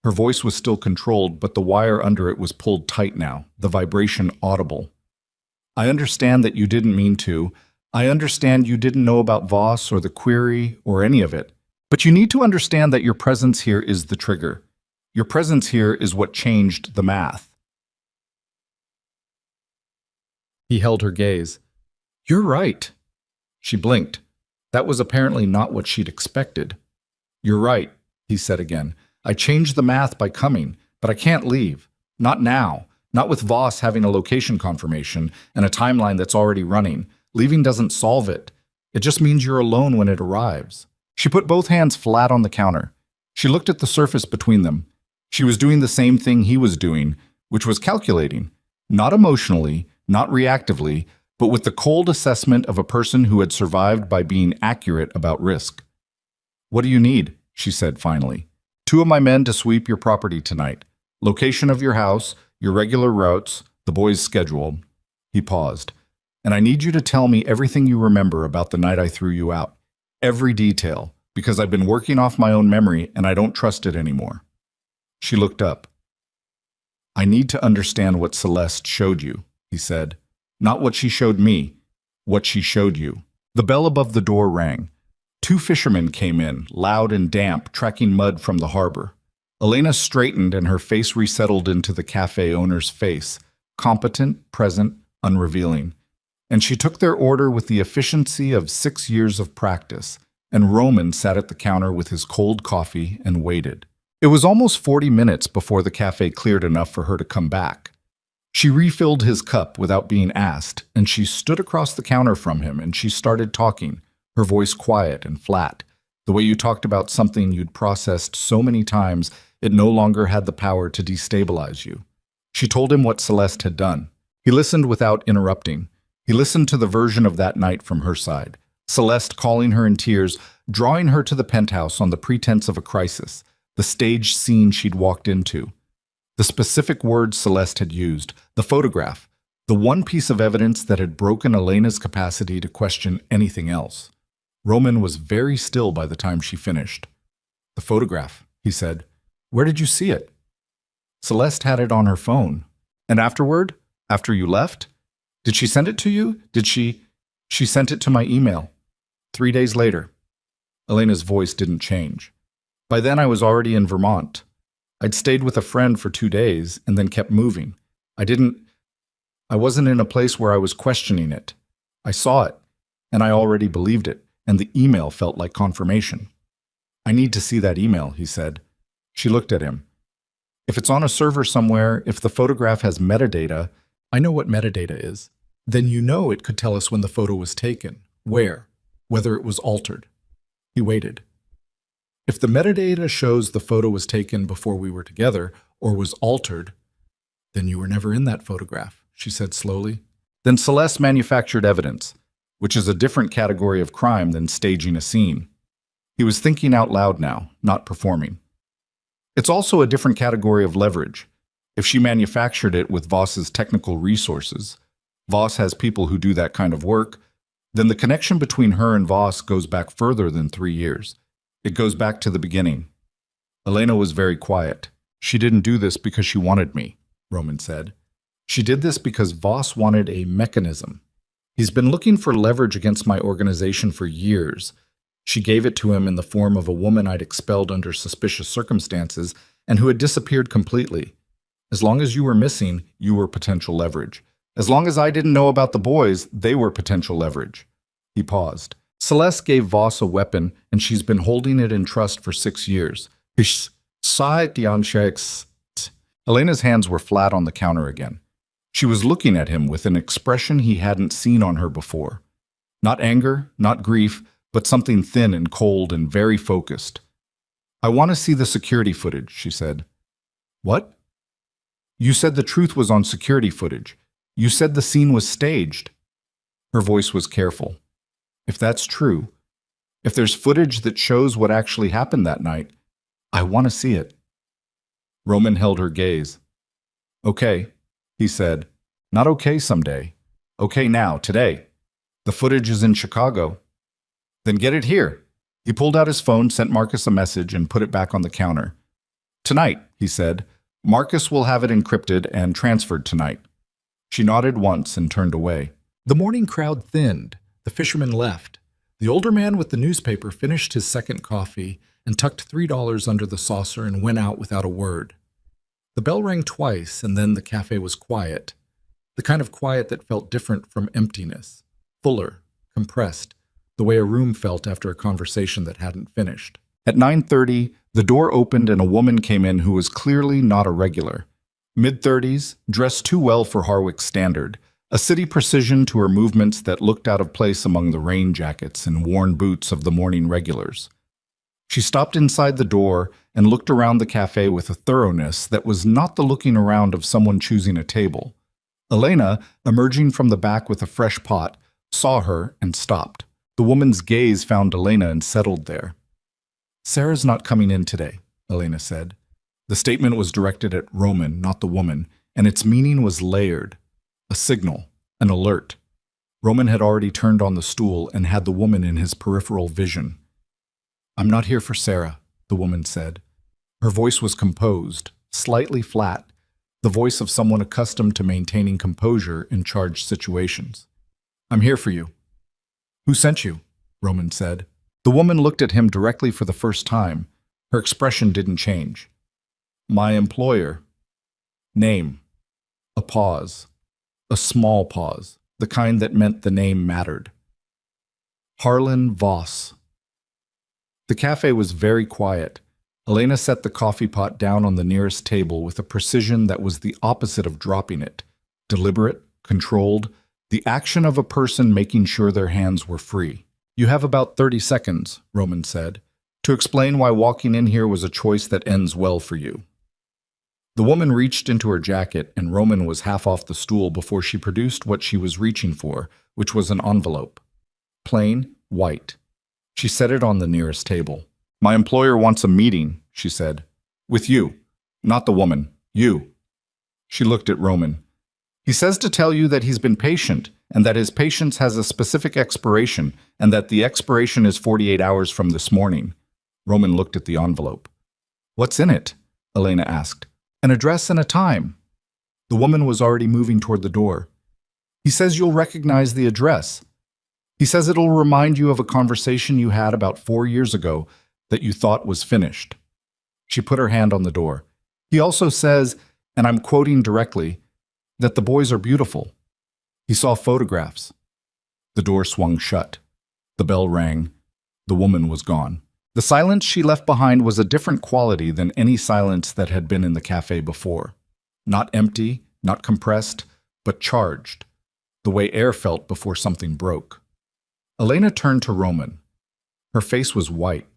Her voice was still controlled, but the wire under it was pulled tight now, the vibration audible. "I understand that you didn't mean to. I understand you didn't know about Voss or the query or any of it. But you need to understand that your presence here is the trigger. Your presence here is what changed the math." He held her gaze. "You're right." She blinked. That was apparently not what she'd expected. "You're right," he said again. "I changed the math by coming, but I can't leave. Not now. Not with Voss having a location confirmation and a timeline that's already running. Leaving doesn't solve it. It just means you're alone when it arrives. She put both hands flat on the counter. She looked at the surface between them. She was doing the same thing he was doing, which was calculating. Not emotionally, not reactively, but with the cold assessment of a person who had survived by being accurate about risk. "What do you need?" she said finally. "2 of my men to sweep your property tonight. Location of your house, your regular routes, the boys' schedule." He paused. "And I need you to tell me everything you remember about the night I threw you out. Every detail, because I've been working off my own memory and I don't trust it anymore." She looked up. "I need to understand what Celeste showed you," he said. "Not what she showed me, what she showed you." The bell above the door rang. 2 fishermen came in, loud and damp, tracking mud from the harbor. Elena straightened and her face resettled into the cafe owner's face, competent, present, unrevealing. And she took their order with the efficiency of 6 years of practice, and Roman sat at the counter with his cold coffee and waited. It was almost 40 minutes before the cafe cleared enough for her to come back. She refilled his cup without being asked, and she stood across the counter from him and she started talking, her voice quiet and flat, the way you talked about something you'd processed so many times it no longer had the power to destabilize you. She told him what Celeste had done. He listened without interrupting. He listened to the version of that night from her side. Celeste calling her in tears, drawing her to the penthouse on the pretense of a crisis, the staged scene she'd walked into. The specific words Celeste had used, the photograph, the one piece of evidence that had broken Elena's capacity to question anything else. Roman was very still by the time she finished. "The photograph," he said. "Where did you see it?" "Celeste had it on her phone." "And afterward? After you left? Did she send it to you? Did she?" "She sent it to my email. 3 days later." Elena's voice didn't change. "By then I was already in Vermont. I'd stayed with a friend for 2 days and then kept moving. I wasn't in a place where I was questioning it. I saw it, and I already believed it, and the email felt like confirmation." "I need to see that email," he said. She looked at him. "If it's on a server somewhere, if the photograph has metadata," "I know what metadata is." "Then you know it could tell us when the photo was taken, where, whether it was altered." He waited. "If the metadata shows the photo was taken before we were together, or was altered, then you were never in that photograph," she said slowly. "Then Celeste manufactured evidence, which is a different category of crime than staging a scene." He was thinking out loud now, not performing. "It's also a different category of leverage. If she manufactured it with Voss's technical resources, Voss has people who do that kind of work, then the connection between her and Voss goes back further than 3 years. It goes back to the beginning." Elena was very quiet. "She didn't do this because she wanted me," Roman said. "She did this because Voss wanted a mechanism. He's been looking for leverage against my organization for years. She gave it to him in the form of a woman I'd expelled under suspicious circumstances and who had disappeared completely. As long as you were missing, you were potential leverage. As long as I didn't know about the boys, they were potential leverage." He paused. "Celeste gave Voss a weapon, and she's been holding it in trust for 6 years. Elena's hands were flat on the counter again. She was looking at him with an expression he hadn't seen on her before. Not anger, not grief, but something thin and cold and very focused. "I want to see the security footage," she said. "What?" "You said the truth was on security footage. You said the scene was staged." Her voice was careful. "If that's true, if there's footage that shows what actually happened that night, I want to see it." Roman held her gaze. "Okay," he said. "Not okay someday. Okay now, today. The footage is in Chicago." "Then get it here." He pulled out his phone, sent Marcus a message, and put it back on the counter. "Tonight," he said. "Marcus will have it encrypted and transferred tonight." She nodded once and turned away. The morning crowd thinned. The fishermen left. The older man with the newspaper finished his second coffee and tucked $3 under the saucer and went out without a word. The bell rang twice, and then the cafe was quiet. The kind of quiet that felt different from emptiness. Fuller, compressed, the way a room felt after a conversation that hadn't finished. At 9:30, the door opened and a woman came in who was clearly not a regular. Mid-30s, dressed too well for Harwick's standard, a city precision to her movements that looked out of place among the rain jackets and worn boots of the morning regulars. She stopped inside the door and looked around the cafe with a thoroughness that was not the looking around of someone choosing a table. Elena, emerging from the back with a fresh pot, saw her and stopped. The woman's gaze found Elena and settled there. "Sarah's not coming in today," Elena said. The statement was directed at Roman, not the woman, and its meaning was layered. A signal, an alert. Roman had already turned on the stool and had the woman in his peripheral vision. "I'm not here for Sarah," the woman said. Her voice was composed, slightly flat, the voice of someone accustomed to maintaining composure in charged situations. "I'm here for you." "Who sent you?" Roman said. The woman looked at him directly for the first time. Her expression didn't change. "My employer." Name. A pause. A small pause, the kind that meant the name mattered. Harlan Voss. The cafe was very quiet. Elena set the coffee pot down on the nearest table with a precision that was the opposite of dropping it. Deliberate, controlled, the action of a person making sure their hands were free. "You have about 30 seconds, Roman said, "to explain why walking in here was a choice that ends well for you." The woman reached into her jacket, and Roman was half off the stool before she produced what she was reaching for, which was an envelope. Plain, white. She set it on the nearest table. "My employer wants a meeting," she said. "With you. Not the woman. You." She looked at Roman. "He says to tell you that he's been patient, and that his patience has a specific expiration, and that the expiration is 48 hours from this morning." Roman looked at the envelope. "What's in it?" Elena asked. "An address and a time." The woman was already moving toward the door. "He says you'll recognize the address. He says it'll remind you of a conversation you had about 4 years ago that you thought was finished." She put her hand on the door. "He also says, and I'm quoting directly, that the boys are beautiful. He saw photographs." The door swung shut. The bell rang. The woman was gone. The silence she left behind was a different quality than any silence that had been in the cafe before. Not empty, not compressed, but charged, the way air felt before something broke. Elena turned to Roman. Her face was white,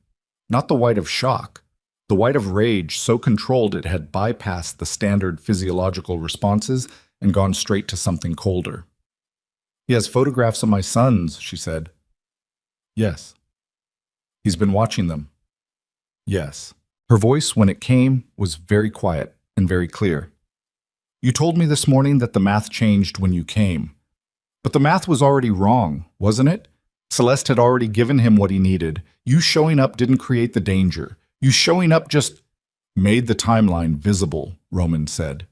not the white of shock, the white of rage so controlled it had bypassed the standard physiological responses and gone straight to something colder. "He has photographs of my sons," she said. "Yes." "He's been watching them." "Yes." Her voice, when it came, was very quiet and very clear. "You told me this morning that the math changed when you came. But the math was already wrong, wasn't it? Celeste had already given him what he needed. You showing up didn't create the danger. You showing up just made the timeline visible," Roman said.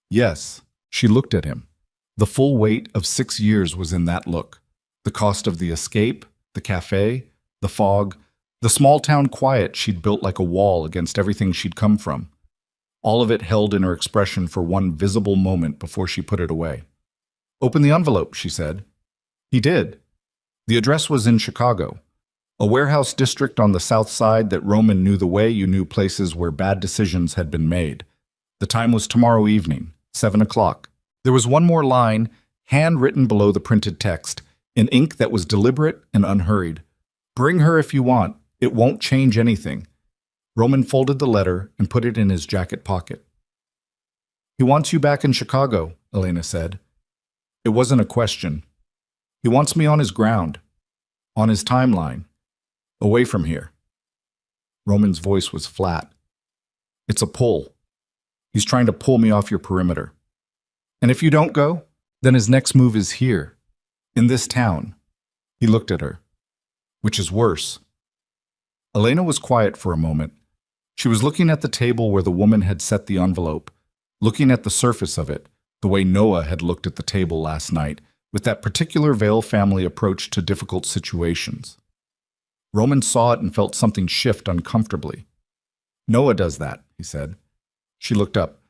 "Yes." She looked at him. The full weight of 6 years was in that look. The cost of the escape, the cafe, the fog, the small-town quiet she'd built like a wall against everything she'd come from. All of it held in her expression for one visible moment before she put it away. "Open the envelope," she said. He did. The address was in Chicago, a warehouse district on the south side that Roman knew the way you knew places where bad decisions had been made. The time was tomorrow evening, 7 o'clock. There was one more line, handwritten below the printed text, in ink that was deliberate and unhurried. "Bring her if you want. It won't change anything." Roman folded the letter and put it in his jacket pocket. "He wants you back in Chicago," Elena said. It wasn't a question. "He wants me on his ground, on his timeline, away from here." Roman's voice was flat. "It's a pull. He's trying to pull me off your perimeter. And if you don't go, then his next move is here, in this town." He looked at her. "Which is worse." Elena was quiet for a moment. She was looking at the table where the woman had set the envelope, looking at the surface of it, the way Noah had looked at the table last night, with that particular Vale family approach to difficult situations. Roman saw it and felt something shift uncomfortably. "Noah does that," he said. She looked up.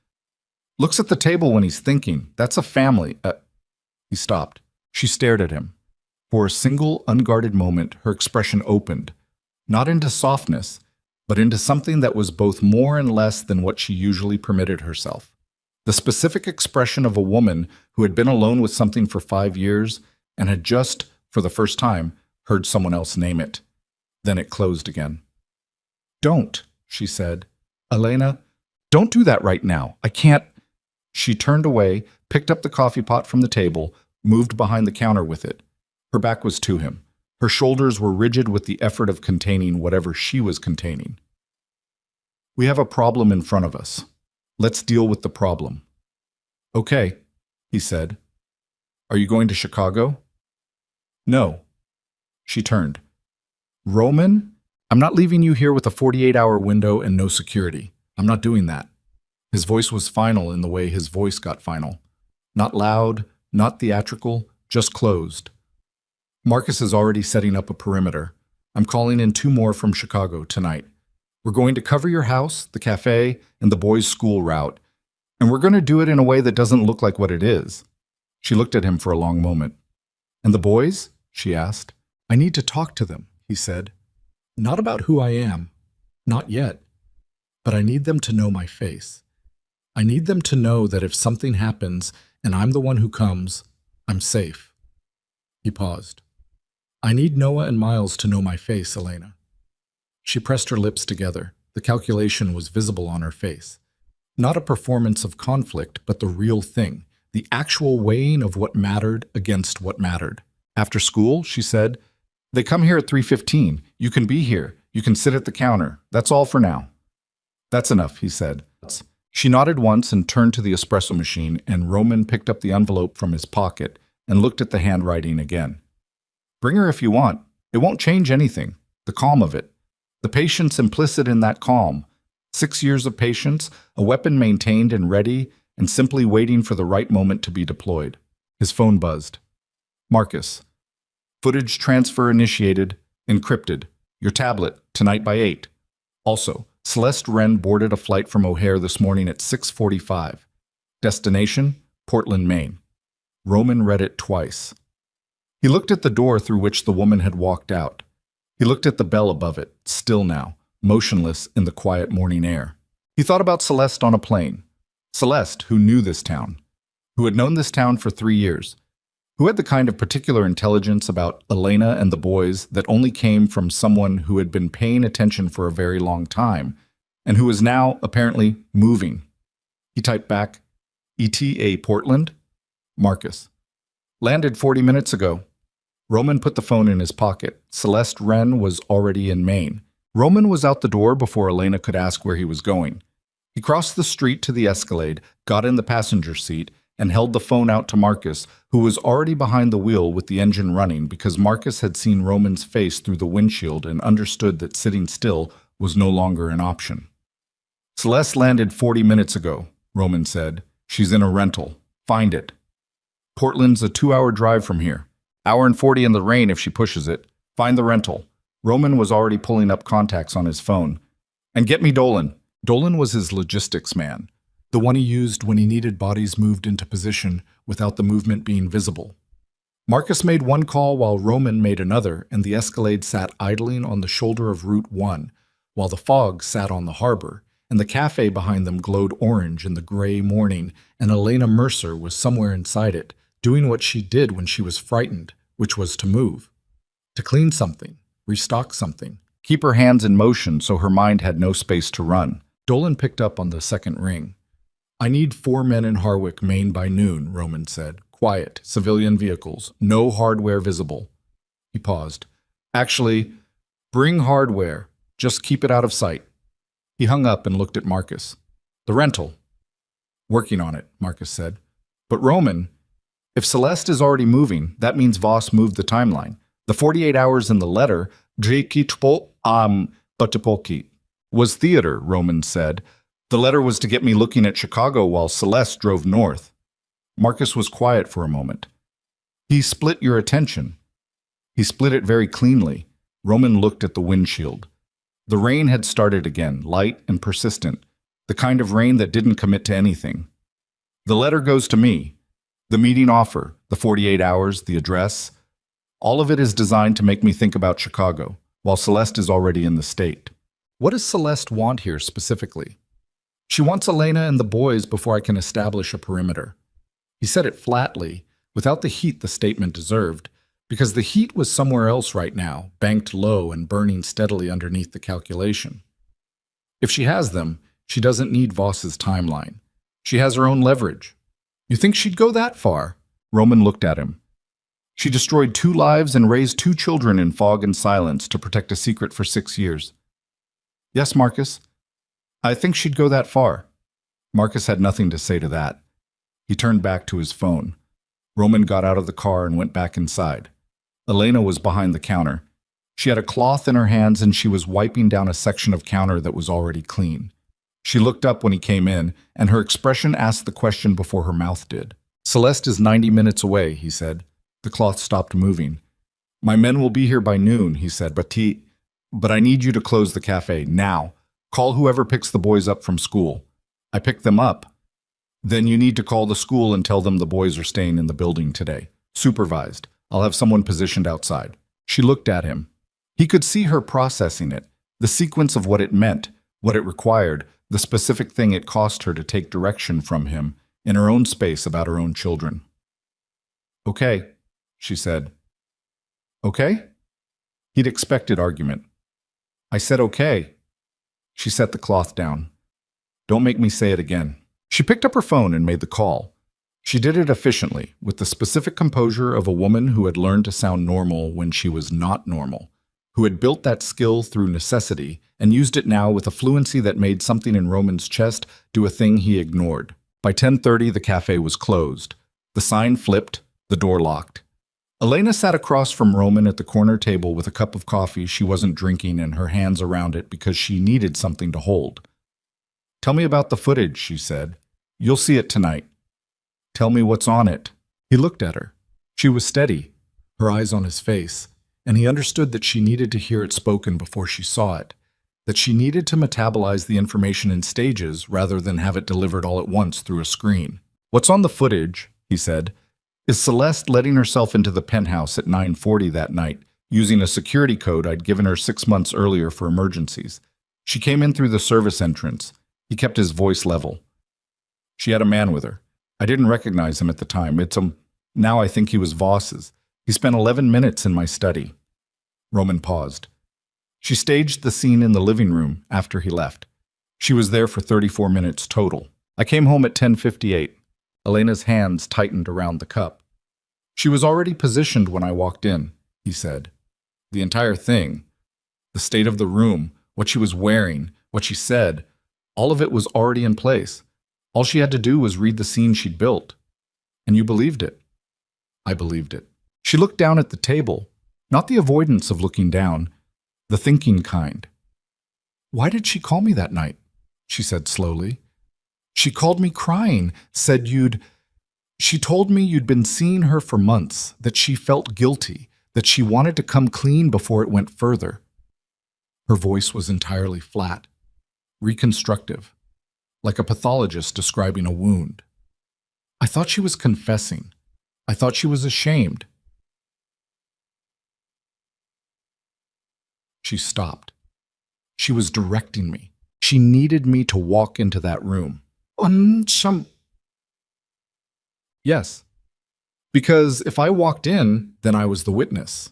"Looks at the table when he's thinking. That's a family." He stopped. She stared at him. For a single, unguarded moment, her expression opened, not into softness, but into something that was both more and less than what she usually permitted herself. The specific expression of a woman who had been alone with something for 5 years and had just, for the first time, heard someone else name it. Then it closed again. "Don't," she said. "Elena, don't do that right now. I can't." She turned away, picked up the coffee pot from the table, moved behind the counter with it. Her back was to him. Her shoulders were rigid with the effort of containing whatever she was containing. "We have a problem in front of us. Let's deal with the problem." "Okay," he said. "Are you going to Chicago?" "No." She turned. "Roman, I'm not leaving you here with a 48-hour window and no security. I'm not doing that." His voice was final in the way his voice got final. Not loud, not theatrical, just closed. "Marcus is already setting up a perimeter. I'm calling in 2 more from Chicago tonight. We're going to cover your house, the cafe, and the boys' school route. And we're going to do it in a way that doesn't look like what it is." She looked at him for a long moment. "And the boys?" she asked. "I need to talk to them," he said. "Not about who I am. Not yet. But I need them to know my face. I need them to know that if something happens and I'm the one who comes, I'm safe." He paused. "I need Noah and Miles to know my face, Elena." She pressed her lips together. The calculation was visible on her face. Not a performance of conflict, but the real thing, the actual weighing of what mattered against what mattered. "After school," she said, "they come here at 3:15. You can be here. You can sit at the counter. That's all for now." "That's enough," he said. She nodded once and turned to the espresso machine, and Roman picked up the envelope from his pocket and looked at the handwriting again. "Bring her if you want. It won't change anything. The calm of it. The patience implicit in that calm. 6 years of patience, a weapon maintained and ready, and simply waiting for the right moment to be deployed." His phone buzzed. "Marcus. Footage transfer initiated. Encrypted. Your tablet, tonight by 8. Also, Celeste Wren boarded a flight from O'Hare this morning at 6:45. Destination, Portland, Maine." Roman read it twice. He looked at the door through which the woman had walked out. He looked at the bell above it, still now, motionless in the quiet morning air. He thought about Celeste on a plane. Celeste, who knew this town, who had known this town for 3 years, who had the kind of particular intelligence about Elena and the boys that only came from someone who had been paying attention for a very long time, and who was now, apparently, moving. He typed back, "ETA Portland? Marcus. Landed 40 minutes ago." Roman put the phone in his pocket. Celeste Wren was already in Maine. Roman was out the door before Elena could ask where he was going. He crossed the street to the Escalade, got in the passenger seat, and held the phone out to Marcus, who was already behind the wheel with the engine running because Marcus had seen Roman's face through the windshield and understood that sitting still was no longer an option. "Celeste landed 40 minutes ago," Roman said. "She's in a rental. Find it. Portland's a 2-hour drive from here. Hour and 40 in the rain if she pushes it. Find the rental." Roman was already pulling up contacts on his phone. "And get me Dolan." Dolan was his logistics man, the one he used when he needed bodies moved into position without the movement being visible. Marcus made one call while Roman made another, and the Escalade sat idling on the shoulder of Route 1, while the fog sat on the harbor, and the cafe behind them glowed orange in the gray morning, and Elena Mercer was somewhere inside it, doing what she did when she was frightened, which was to move. To clean something, restock something, keep her hands in motion so her mind had no space to run. Dolan picked up on the second ring. "I need 4 men in Harwick, Maine by noon," Roman said. "Quiet, civilian vehicles, no hardware visible." He paused. "Actually, bring hardware. Just keep it out of sight." He hung up and looked at Marcus. "The rental." "Working on it," Marcus said. "But Roman, if Celeste is already moving, that means Voss moved the timeline. The 48 hours in the letter, was theater," Roman said. "The letter was to get me looking at Chicago while Celeste drove north." Marcus was quiet for a moment. "He split your attention." "He split it very cleanly." Roman looked at the windshield. The rain had started again, light and persistent, the kind of rain that didn't commit to anything. "The letter goes to me. The meeting offer, the 48 hours, the address, all of it is designed to make me think about Chicago, while Celeste is already in the state." "What does Celeste want here specifically?" She wants Elena and the boys before I can establish a perimeter. He said it flatly, without the heat the statement deserved, because the heat was somewhere else right now, banked low and burning steadily underneath the calculation. If she has them, she doesn't need Voss's timeline. She has her own leverage. You think she'd go that far? Roman looked at him. She destroyed 2 lives and raised 2 children in fog and silence to protect a secret for 6 years. Yes, Marcus. I think she'd go that far. Marcus had nothing to say to that. He turned back to his phone. Roman got out of the car and went back inside. Elena was behind the counter. She had a cloth in her hands and she was wiping down a section of counter that was already clean. She looked up when he came in, and her expression asked the question before her mouth did. Celeste is 90 minutes away, he said. The cloth stopped moving. My men will be here by noon, he said, but I need you to close the cafe, now. Call whoever picks the boys up from school. I picked them up. Then you need to call the school and tell them the boys are staying in the building today. Supervised. I'll have someone positioned outside. She looked at him. He could see her processing it, the sequence of what it meant, what it required, the specific thing it cost her to take direction from him in her own space about her own children. Okay, she said. Okay? He'd expected argument. I said okay. She set the cloth down. Don't make me say it again. She picked up her phone and made the call. She did it efficiently, with the specific composure of a woman who had learned to sound normal when she was not normal, who had built that skill through necessity and used it now with a fluency that made something in Roman's chest do a thing he ignored. By 10:30, the cafe was closed. The sign flipped, the door locked. Elena sat across from Roman at the corner table with a cup of coffee she wasn't drinking and her hands around it because she needed something to hold. Tell me about the footage, she said. You'll see it tonight. Tell me what's on it. He looked at her. She was steady, her eyes on his face, and he understood that she needed to hear it spoken before she saw it, that she needed to metabolize the information in stages rather than have it delivered all at once through a screen. What's on the footage, he said, is Celeste letting herself into the penthouse at 9:40 that night, using a security code I'd given her 6 months earlier for emergencies. She came in through the service entrance. He kept his voice level. She had a man with her. I didn't recognize him at the time. Now I think he was Voss's. He spent 11 minutes in my study. Roman paused. She staged the scene in the living room after he left. She was there for 34 minutes total. I came home at 10:58. Elena's hands tightened around the cup. She was already positioned when I walked in, he said. The entire thing, the state of the room, what she was wearing, what she said, all of it was already in place. All she had to do was read the scene she'd built. And you believed it. I believed it. She looked down at the table, not the avoidance of looking down, the thinking kind. Why did she call me that night? She said slowly. She called me crying, she told me you'd been seeing her for months, that she felt guilty, that she wanted to come clean before it went further. Her voice was entirely flat, reconstructive, like a pathologist describing a wound. I thought she was confessing. I thought she was ashamed. She stopped. She was directing me. She needed me to walk into that room. Yes. Because if I walked in, then I was the witness.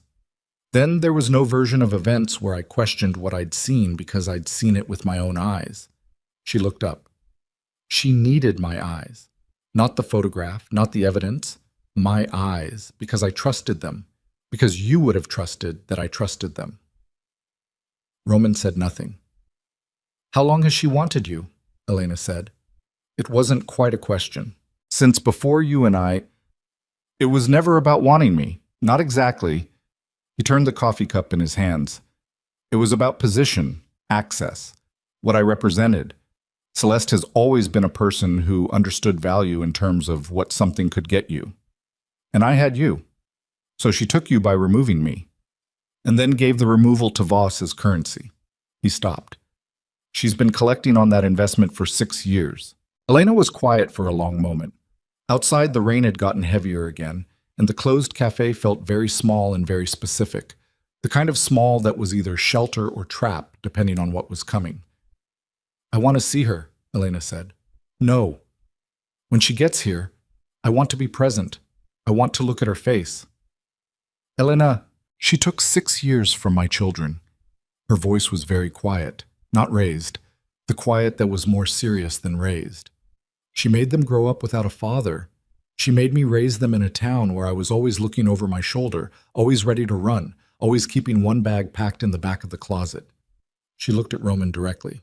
Then there was no version of events where I questioned what I'd seen because I'd seen it with my own eyes. She looked up. She needed my eyes. Not the photograph, not the evidence. My eyes, because I trusted them. Because you would have trusted that I trusted them. Roman said nothing. How long has she wanted you? Elena said. It wasn't quite a question. Since before you and I, it was never about wanting me. Not exactly. He turned the coffee cup in his hands. It was about position, access, what I represented. Celeste has always been a person who understood value in terms of what something could get you. And I had you. So she took you by removing me, and then gave the removal to Voss as currency. He stopped. She's been collecting on that investment for 6 years. Elena was quiet for a long moment. Outside, the rain had gotten heavier again, and the closed cafe felt very small and very specific, the kind of small that was either shelter or trap, depending on what was coming. I want to see her, Elena said. No. When she gets here, I want to be present. I want to look at her face. Elena, she took 6 years from my children. Her voice was very quiet, not raised, the quiet that was more serious than raised. She made them grow up without a father. She made me raise them in a town where I was always looking over my shoulder, always ready to run, always keeping one bag packed in the back of the closet. She looked at Roman directly.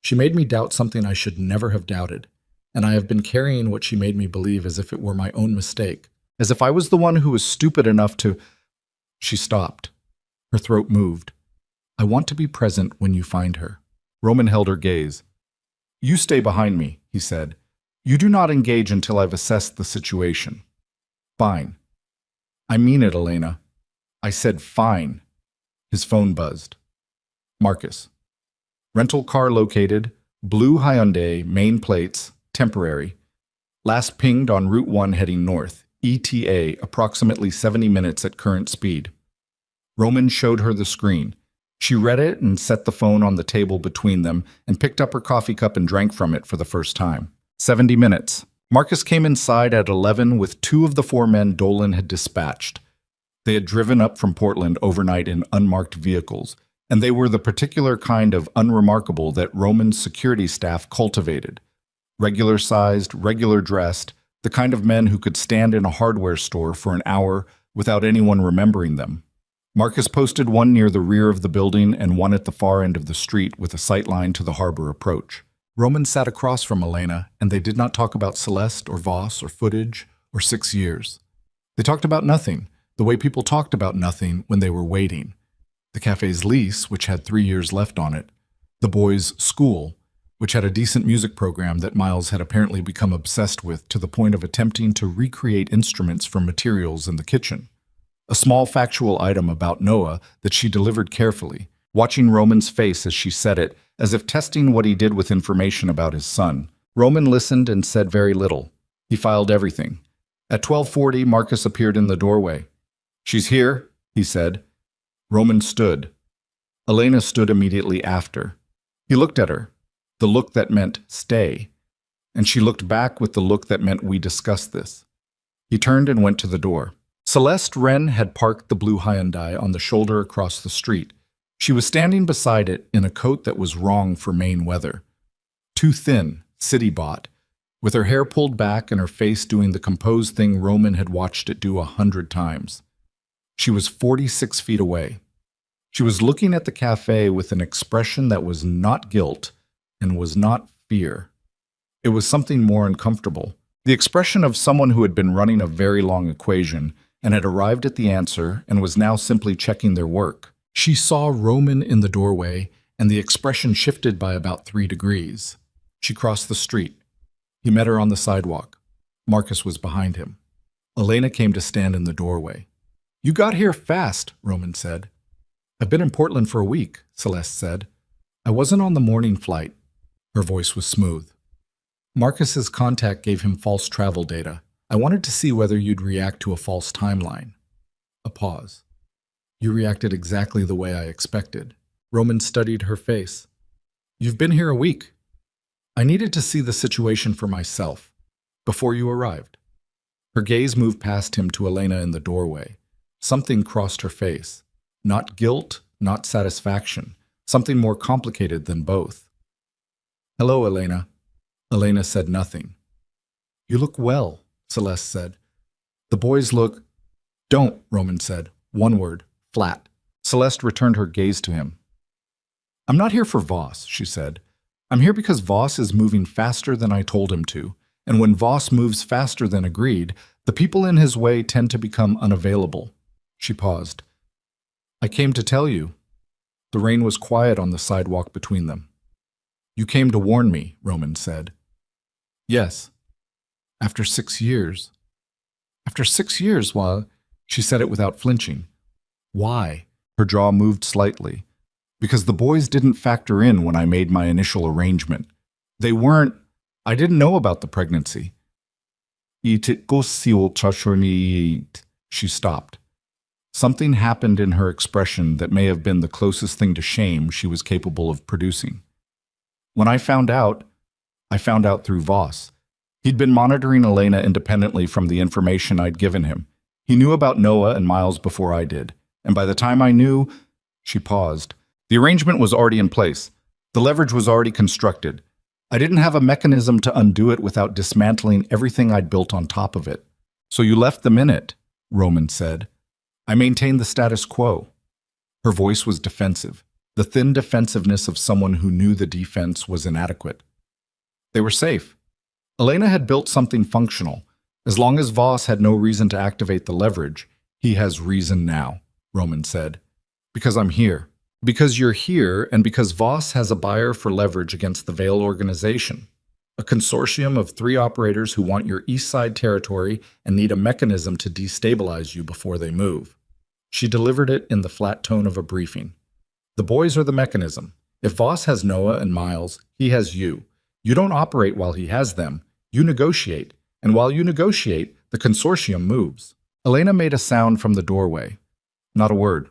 She made me doubt something I should never have doubted, and I have been carrying what she made me believe as if it were my own mistake, as if I was the one who was stupid enough to... She stopped. Her throat moved. I want to be present when you find her. Roman held her gaze. You stay behind me, he said. You do not engage until I've assessed the situation. Fine. I mean it, Elena. I said fine. His phone buzzed. Marcus. Rental car located, blue Hyundai, main plates, temporary. Last pinged on Route 1 heading north, ETA, approximately 70 minutes at current speed. Roman showed her the screen. She read it and set the phone on the table between them and picked up her coffee cup and drank from it for the first time. 70 minutes. Marcus came inside at 11 with 2 of the 4 men Dolan had dispatched. They had driven up from Portland overnight in unmarked vehicles, and they were the particular kind of unremarkable that Roman's security staff cultivated. Regular-sized, regular-dressed, the kind of men who could stand in a hardware store for an hour without anyone remembering them. Marcus posted one near the rear of the building and one at the far end of the street with a sightline to the harbor approach. Roman sat across from Elena, and they did not talk about Celeste or Voss or footage or 6 years. They talked about nothing, the way people talked about nothing when they were waiting. The cafe's lease, which had 3 years left on it. The boys' school, which had a decent music program that Miles had apparently become obsessed with to the point of attempting to recreate instruments from materials in the kitchen. A small factual item about Noah that she delivered carefully, watching Roman's face as she said it, as if testing what he did with information about his son. Roman listened and said very little. He filed everything. At 12:40, Marcus appeared in the doorway. She's here, he said. Roman stood. Elena stood immediately after. He looked at her, the look that meant stay, and she looked back with the look that meant we discussed this. He turned and went to the door. Celeste Wren had parked the blue Hyundai on the shoulder across the street. She was standing beside it in a coat that was wrong for Maine weather. Too thin, city-bought, with her hair pulled back and her face doing the composed thing Roman had watched it do 100 times. She was 46 feet away. She was looking at the cafe with an expression that was not guilt and was not fear. It was something more uncomfortable. The expression of someone who had been running a very long equation and had arrived at the answer and was now simply checking their work. She saw Roman in the doorway, and the expression shifted by about 3 degrees. She crossed the street. He met her on the sidewalk. Marcus was behind him. Elena came to stand in the doorway. You got here fast, Roman said. I've been in Portland for a week, Celeste said. I wasn't on the morning flight. Her voice was smooth. Marcus's contact gave him false travel data. I wanted to see whether you'd react to a false timeline. A pause. You reacted exactly the way I expected. Roman studied her face. You've been here a week. I needed to see the situation for myself, before you arrived. Her gaze moved past him to Elena in the doorway. Something crossed her face. Not guilt, not satisfaction. Something more complicated than both. Hello, Elena. Elena said nothing. You look well, Celeste said. The boys look... Don't, Roman said. One word. Flat. Celeste returned her gaze to him. I'm not here for Voss, she said. I'm here because Voss is moving faster than I told him to, and when Voss moves faster than agreed, the people in his way tend to become unavailable. She paused. I came to tell you. The rain was quiet on the sidewalk between them. You came to warn me, Roman said. Yes. After 6 years. After 6 years, why? She said it without flinching. Why? Her jaw moved slightly. Because the boys didn't factor in when I made my initial arrangement. They weren't... I didn't know about the pregnancy. She stopped. Something happened in her expression that may have been the closest thing to shame she was capable of producing. When I found out, I found out through Voss. He'd been monitoring Elena independently from the information I'd given him. He knew about Noah and Miles before I did, and by the time I knew, she paused. The arrangement was already in place. The leverage was already constructed. I didn't have a mechanism to undo it without dismantling everything I'd built on top of it. So you left them in it, Roman said. I maintained the status quo. Her voice was defensive, the thin defensiveness of someone who knew the defense was inadequate. They were safe. Elena had built something functional. As long as Voss had no reason to activate the leverage, he has reason now, Roman said. Because I'm here. Because you're here, and because Voss has a buyer for leverage against the Veil organization. A consortium of 3 operators who want your East Side territory and need a mechanism to destabilize you before they move. She delivered it in the flat tone of a briefing. The boys are the mechanism. If Voss has Noah and Miles, he has you. You don't operate while he has them. You negotiate. And while you negotiate, the consortium moves. Elena made a sound from the doorway. Not a word.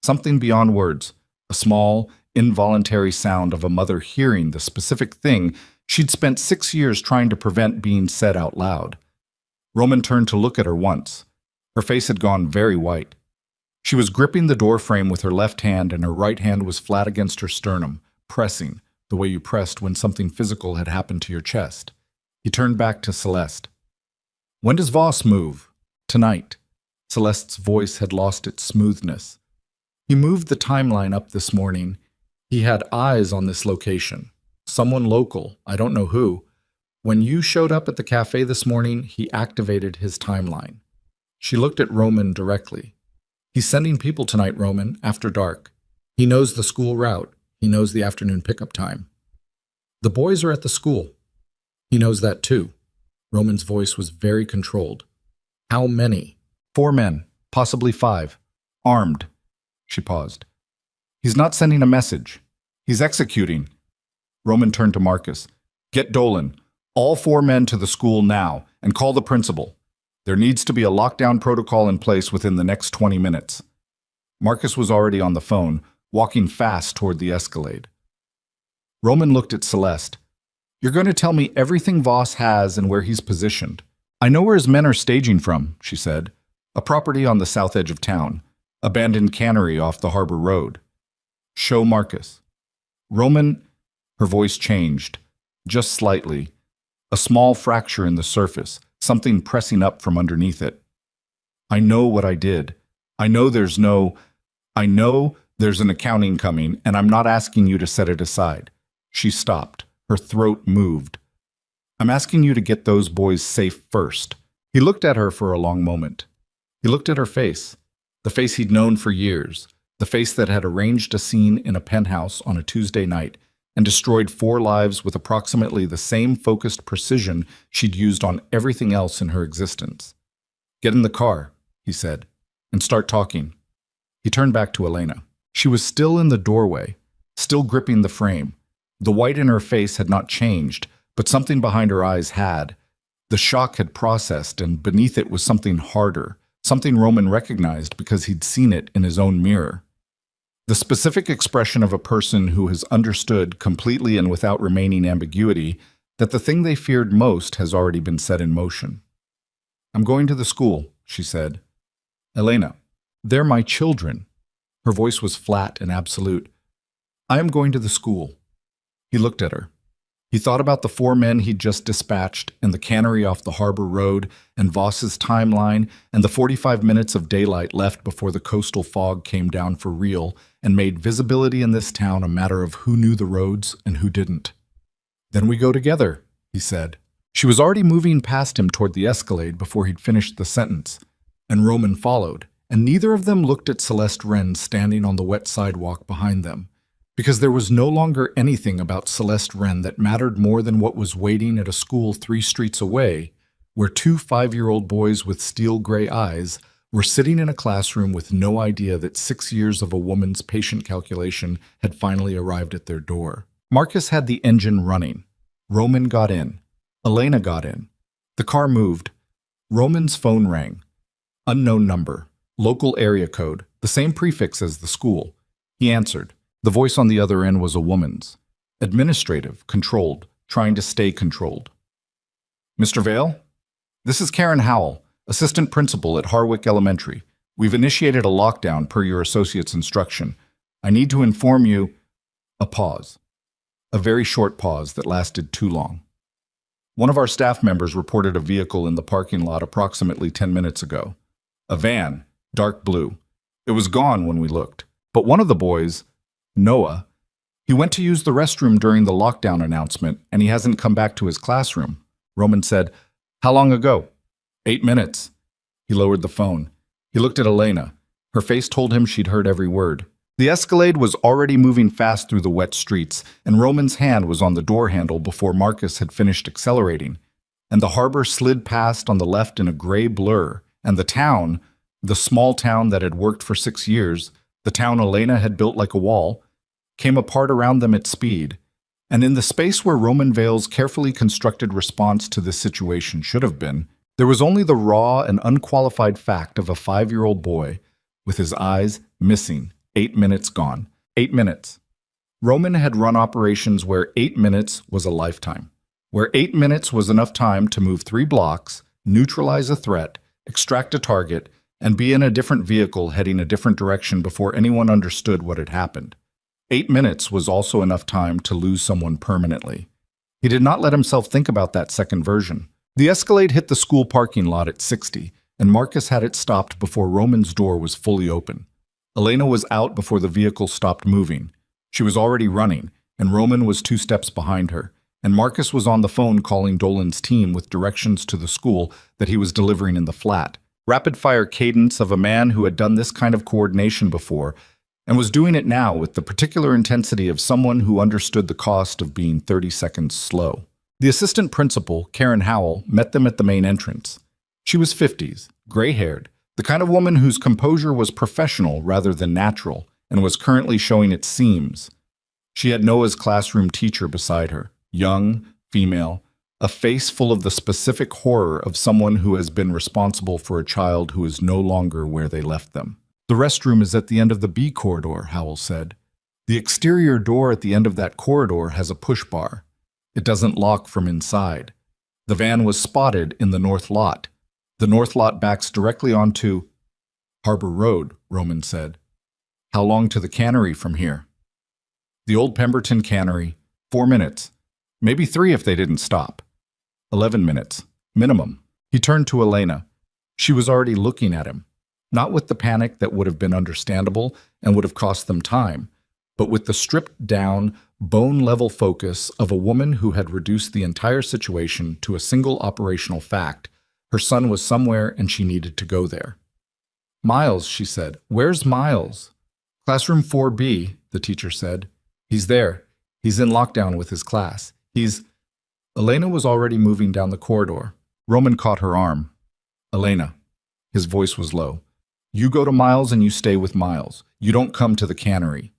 Something beyond words. A small, involuntary sound of a mother hearing the specific thing she'd spent 6 years trying to prevent being said out loud. Roman turned to look at her once. Her face had gone very white. She was gripping the door frame with her left hand, and her right hand was flat against her sternum, pressing, the way you pressed when something physical had happened to your chest. He turned back to Celeste. When does Voss move? Tonight. Celeste's voice had lost its smoothness. He moved the timeline up this morning. He had eyes on this location. Someone local, I don't know who. When you showed up at the cafe this morning, he activated his timeline. She looked at Roman directly. He's sending people tonight, Roman, after dark. He knows the school route. He knows the afternoon pickup time. The boys are at the school. He knows that too. Roman's voice was very controlled. How many? 4 men, possibly 5. Armed. She paused. He's not sending a message. He's executing. Roman turned to Marcus. Get Dolan. All 4 men to the school now, and call the principal. There needs to be a lockdown protocol in place within the next 20 minutes. Marcus was already on the phone, walking fast toward the Escalade. Roman looked at Celeste. You're going to tell me everything Voss has and where he's positioned. I know where his men are staging from, she said. A property on the south edge of town. Abandoned cannery off the harbor road. Show Marcus. Roman, her voice changed, just slightly. A small fracture in the surface, something pressing up from underneath it. I know what I did. I know there's an accounting coming, and I'm not asking you to set it aside. She stopped. Her throat moved. I'm asking you to get those boys safe first. He looked at her for a long moment. He looked at her face, the face he'd known for years, the face that had arranged a scene in a penthouse on a Tuesday night and destroyed 4 lives with approximately the same focused precision she'd used on everything else in her existence. Get in the car, he said, and start talking. He turned back to Elena. She was still in the doorway, still gripping the frame. The white in her face had not changed, but something behind her eyes had. The shock had processed, and beneath it was something harder, something Roman recognized because he'd seen it in his own mirror. The specific expression of a person who has understood completely and without remaining ambiguity that the thing they feared most has already been set in motion. I'm going to the school, she said. Elena, they're my children. Her voice was flat and absolute. I am going to the school. He looked at her. He thought about the 4 men he'd just dispatched and the cannery off the harbor road and Voss's timeline and the 45 minutes of daylight left before the coastal fog came down for real and made visibility in this town a matter of who knew the roads and who didn't. Then we go together, he said. She was already moving past him toward the Escalade before he'd finished the sentence, and Roman followed, and neither of them looked at Celeste Wren standing on the wet sidewalk behind them. Because there was no longer anything about Celeste Wren that mattered more than what was waiting at a school 3 streets away, where 2 5-year-old boys with steel gray eyes were sitting in a classroom with no idea that 6 years of a woman's patient calculation had finally arrived at their door. Marcus had the engine running. Roman got in. Elena got in. The car moved. Roman's phone rang. Unknown number. Local area code. The same prefix as the school. He answered. The voice on the other end was a woman's. Administrative, controlled, trying to stay controlled. Mr. Vale? This is Karen Howell, assistant principal at Harwick Elementary. We've initiated a lockdown per your associate's instruction. I need to inform you. A pause. A very short pause that lasted too long. One of our staff members reported a vehicle in the parking lot approximately 10 minutes ago. A van, dark blue. It was gone when we looked. But one of the boys, Noah, he went to use the restroom during the lockdown announcement, and he hasn't come back to his classroom. Roman said, "How long ago?" 8 minutes. He lowered the phone. He looked at Elena. Her face told him she'd heard every word. The Escalade was already moving fast through the wet streets, and Roman's hand was on the door handle before Marcus had finished accelerating. And the harbor slid past on the left in a gray blur, and the town, the small town that had worked for 6 years, the town Elena had built like a wall, came apart around them at speed. And in the space where Roman Vale's carefully constructed response to this situation should have been, there was only the raw and unqualified fact of a 5-year-old boy with his eyes missing. 8 minutes gone. 8 minutes. Roman had run operations where 8 minutes was a lifetime, where 8 minutes was enough time to move 3 blocks, neutralize a threat, extract a target, and be in a different vehicle heading a different direction before anyone understood what had happened. 8 minutes was also enough time to lose someone permanently. He did not let himself think about that second version. The Escalade hit the school parking lot at 60, and Marcus had it stopped before Roman's door was fully open. Elena was out before the vehicle stopped moving. She was already running, and Roman was 2 steps behind her, and Marcus was on the phone calling Dolan's team with directions to the school that he was delivering in the flat. Rapid-fire cadence of a man who had done this kind of coordination before, and was doing it now with the particular intensity of someone who understood the cost of being 30 seconds slow. The assistant principal, Karen Howell, met them at the main entrance. She was 50s, gray-haired, the kind of woman whose composure was professional rather than natural, and was currently showing its seams. She had Noah's classroom teacher beside her, young, female, a face full of the specific horror of someone who has been responsible for a child who is no longer where they left them. "The restroom is at the end of the B corridor," Howell said. "The exterior door at the end of that corridor has a push bar. It doesn't lock from inside. The van was spotted in the north lot. The north lot backs directly onto Harbor Road," Roman said. "How long to the cannery from here?" "The old Pemberton cannery. 4 minutes. Maybe 3 if they didn't stop. 11 minutes. Minimum." He turned to Elena. She was already looking at him, not with the panic that would have been understandable and would have cost them time, but with the stripped-down, bone-level focus of a woman who had reduced the entire situation to a single operational fact. Her son was somewhere and she needed to go there. "Miles," she said. "Where's Miles?" "Classroom 4B, the teacher said. "He's there. He's in lockdown with his class. He's—" Elena was already moving down the corridor. Roman caught her arm. "Elena." His voice was low. "You go to Miles and you stay with Miles. You don't come to the cannery."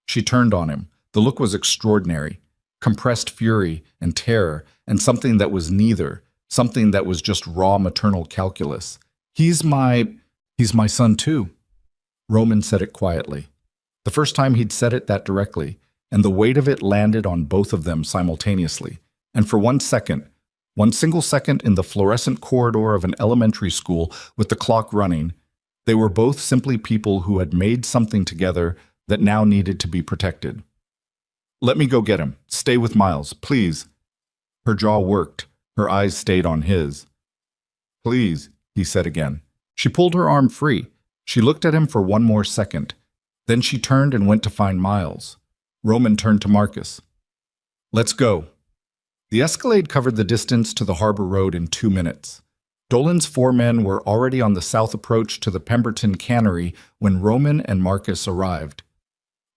She turned on him. The look was extraordinary. Compressed fury and terror, and something that was neither. Something that was just raw maternal calculus. He's my son too." Roman said it quietly. The first time he'd said it that directly, and the weight of it landed on both of them simultaneously. And for 1 second, 1 single second in the fluorescent corridor of an elementary school with the clock running, they were both simply people who had made something together that now needed to be protected. "Let me go get him. Stay with Miles, please." Her jaw worked. Her eyes stayed on his. "Please," he said again. She pulled her arm free. She looked at him for 1 more second. Then she turned and went to find Miles. Roman turned to Marcus. "Let's go." The Escalade covered the distance to the Harbor Road in 2 minutes. Dolan's 4 men were already on the south approach to the Pemberton cannery when Roman and Marcus arrived.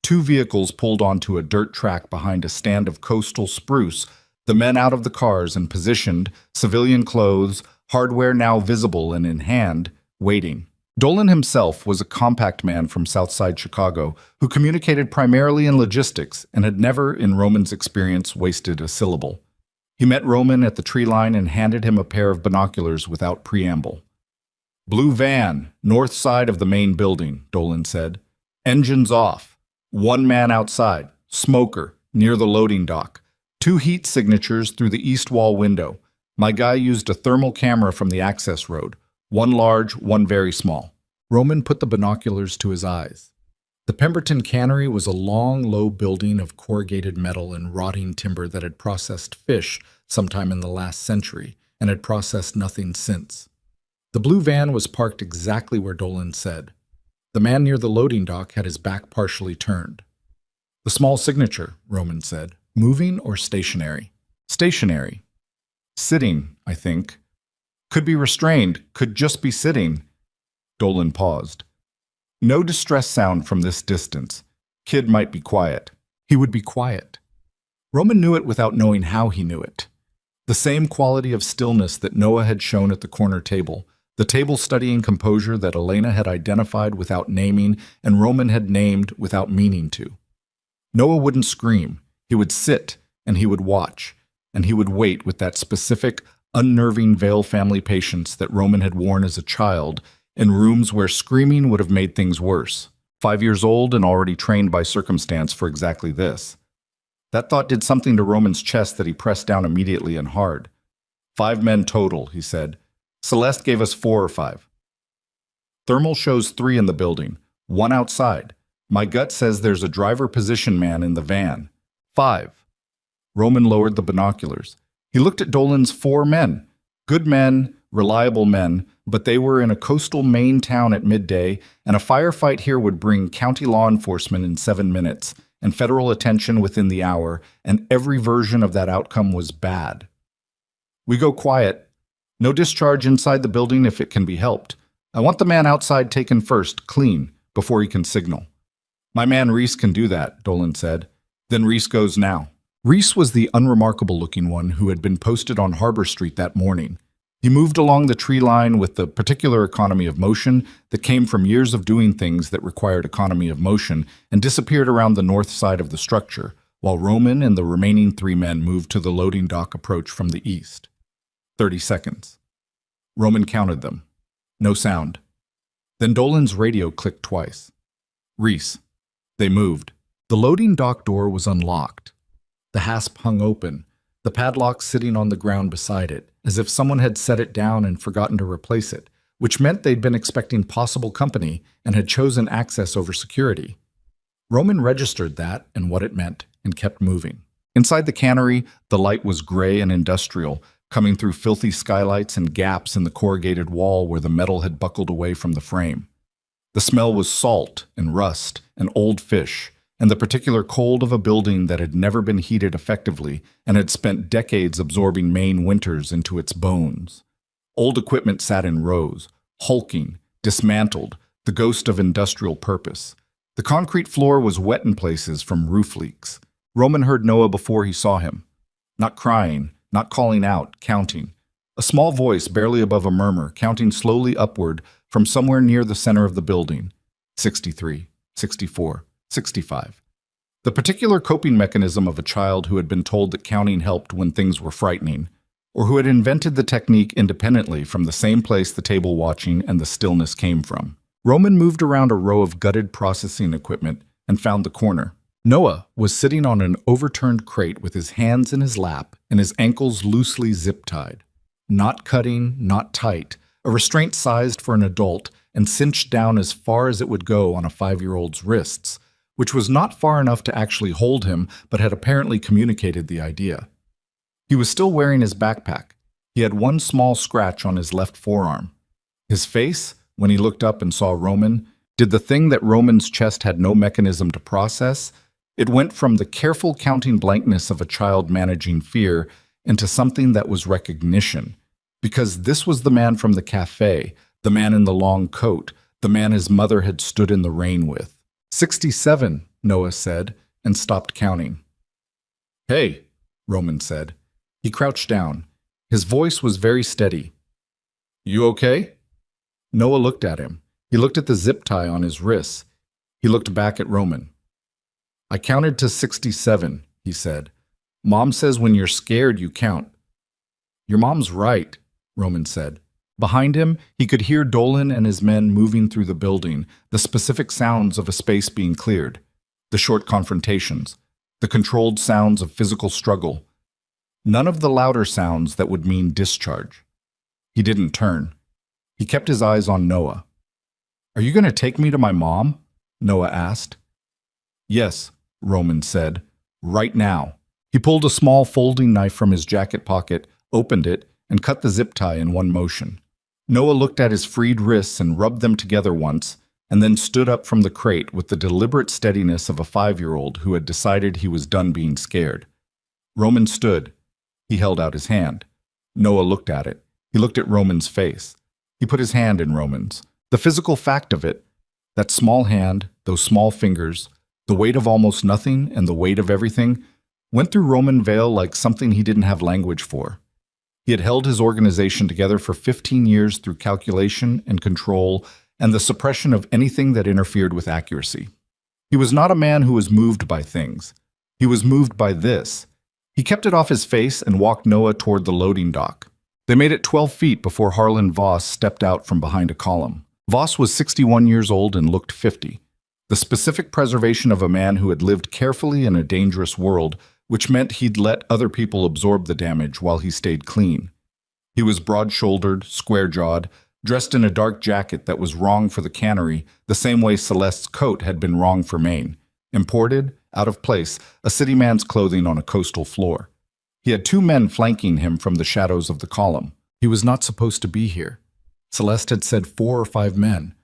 2 vehicles pulled onto a dirt track behind a stand of coastal spruce, the men out of the cars and positioned, civilian clothes, hardware now visible and in hand, waiting. Dolan himself was a compact man from Southside Chicago who communicated primarily in logistics and had never, in Roman's experience, wasted a syllable. He met Roman at the tree line and handed him a pair of binoculars without preamble. "Blue van, north side of the main building," Dolan said. "Engines off. 1 man outside, smoker, near the loading dock. 2 heat signatures through the east wall window. My guy used a thermal camera from the access road. 1 large, 1 very small. Roman put the binoculars to his eyes. The Pemberton Cannery was a long, low building of corrugated metal and rotting timber that had processed fish sometime in the last century and had processed nothing since. The blue van was parked exactly where Dolan said. The man near the loading dock had his back partially turned. The small signature, Roman said. Moving or stationary? Stationary. Sitting, I think. Could be restrained, could just be sitting. Dolan paused. No distress sound from this distance. Kid might be quiet. He would be quiet. Roman knew it without knowing how he knew it. The same quality of stillness that Noah had shown at the corner table, the table-studying composure that Elena had identified without naming and Roman had named without meaning to. Noah wouldn't scream. He would sit, and he would watch, and he would wait with that specific, unnerving Vale family patience that Roman had worn as a child in rooms where screaming would have made things worse. 5 years old and already trained by circumstance for exactly this. That thought did something to Roman's chest that he pressed down immediately and hard. 5 men total, he said. Celeste gave us 4 or 5. Thermal shows 3 in the building, 1 outside. My gut says there's a driver position man in the van. 5. Roman lowered the binoculars. He looked at Dolan's 4 men. Good men, reliable men, but they were in a coastal Maine town at midday, and a firefight here would bring county law enforcement in 7 minutes, and federal attention within the hour, and every version of that outcome was bad. We go quiet. No discharge inside the building if it can be helped. I want the man outside taken first, clean, before he can signal. My man Reese can do that, Dolan said. Then Reese goes now. Reese was the unremarkable-looking one who had been posted on Harbor Street that morning. He moved along the tree line with the particular economy of motion that came from years of doing things that required economy of motion and disappeared around the north side of the structure, while Roman and the remaining 3 men moved to the loading dock approach from the east. 30 seconds. Roman counted them. No sound. Then Dolan's radio clicked twice. Reese. They moved. The loading dock door was unlocked. The hasp hung open, the padlock sitting on the ground beside it, as if someone had set it down and forgotten to replace it, which meant they'd been expecting possible company and had chosen access over security. Roman registered that and what it meant and kept moving. Inside the cannery, the light was gray and industrial, coming through filthy skylights and gaps in the corrugated wall where the metal had buckled away from the frame. The smell was salt and rust and old fish, and the particular cold of a building that had never been heated effectively and had spent decades absorbing Maine winters into its bones. Old equipment sat in rows, hulking, dismantled, the ghost of industrial purpose. The concrete floor was wet in places from roof leaks. Roman heard Noah before he saw him. Not crying, not calling out, counting. A small voice barely above a murmur, counting slowly upward from somewhere near the center of the building. 63, 64. 65. The particular coping mechanism of a child who had been told that counting helped when things were frightening, or who had invented the technique independently from the same place the table watching and the stillness came from. Roman moved around a row of gutted processing equipment and found the corner. Noah was sitting on an overturned crate with his hands in his lap and his ankles loosely zip-tied. Not cutting, not tight, a restraint sized for an adult and cinched down as far as it would go on a 5-year-old's wrists, which was not far enough to actually hold him, but had apparently communicated the idea. He was still wearing his backpack. He had 1 small scratch on his left forearm. His face, when he looked up and saw Roman, did the thing that Roman's chest had no mechanism to process. It went from the careful counting blankness of a child managing fear into something that was recognition. Because this was the man from the cafe, the man in the long coat, the man his mother had stood in the rain with. 67, Noah said, and stopped counting. Hey, Roman said. He crouched down. His voice was very steady. You okay? Noah looked at him. He looked at the zip tie on his wrists. He looked back at Roman. I counted to 67, he said. Mom says when you're scared, you count. Your mom's right, Roman said. Behind him, he could hear Dolan and his men moving through the building, the specific sounds of a space being cleared, the short confrontations, the controlled sounds of physical struggle, None of the louder sounds that would mean discharge. He didn't turn. He kept his eyes on Noah. "Are you going to take me to my mom?" Noah asked. "Yes," Roman said. "Right now." He pulled a small folding knife from his jacket pocket, opened it, and cut the zip tie in one motion. Noah looked at his freed wrists and rubbed them together once, and then stood up from the crate with the deliberate steadiness of a 5-year-old who had decided he was done being scared. Roman stood. He held out his hand. Noah looked at it. He looked at Roman's face. He put his hand in Roman's. The physical fact of it, that small hand, those small fingers, the weight of almost nothing and the weight of everything, went through Roman Vale like something he didn't have language for. He had held his organization together for 15 years through calculation and control and the suppression of anything that interfered with accuracy. He was not a man who was moved by things. He was moved by this. He kept it off his face and walked Noah toward the loading dock. They made it 12 feet before Harlan Voss stepped out from behind a column. Voss was 61 years old and looked 50. The specific preservation of a man who had lived carefully in a dangerous world, which meant he'd let other people absorb the damage while he stayed clean. He was broad-shouldered, square-jawed, dressed in a dark jacket that was wrong for the cannery, the same way Celeste's coat had been wrong for Maine. Imported, out of place, a city man's clothing on a coastal floor. He had 2 men flanking him from the shadows of the column. He was not supposed to be here. Celeste had said 4 or 5 men.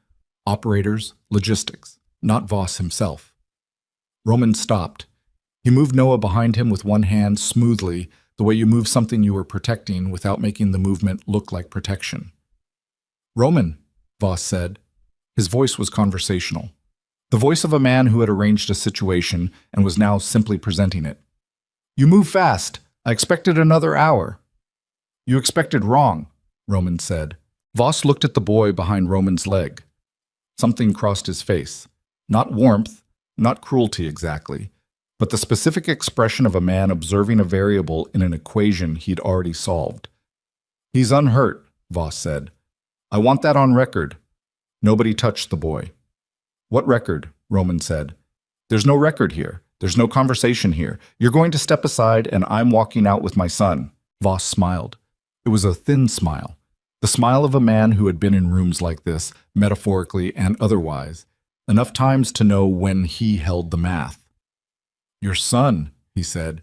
Operators, logistics, not Voss himself. Roman stopped. He moved Noah behind him with one hand smoothly, the way you move something you were protecting without making the movement look like protection. "Roman," Voss said. His voice was conversational. The voice of a man who had arranged a situation and was now simply presenting it. "You move fast. I expected another hour." "You expected wrong," Roman said. Voss looked at the boy behind Roman's leg. Something crossed his face. Not warmth, not cruelty exactly, but the specific expression of a man observing a variable in an equation he'd already solved. "He's unhurt," Voss said. "I want that on record." Nobody touched the boy. "What record?" Roman said. "There's no record here. There's no conversation here. You're going to step aside and I'm walking out with my son." Voss smiled. It was a thin smile. The smile of a man who had been in rooms like this, metaphorically and otherwise, enough times to know when he held the math. "Your son," he said.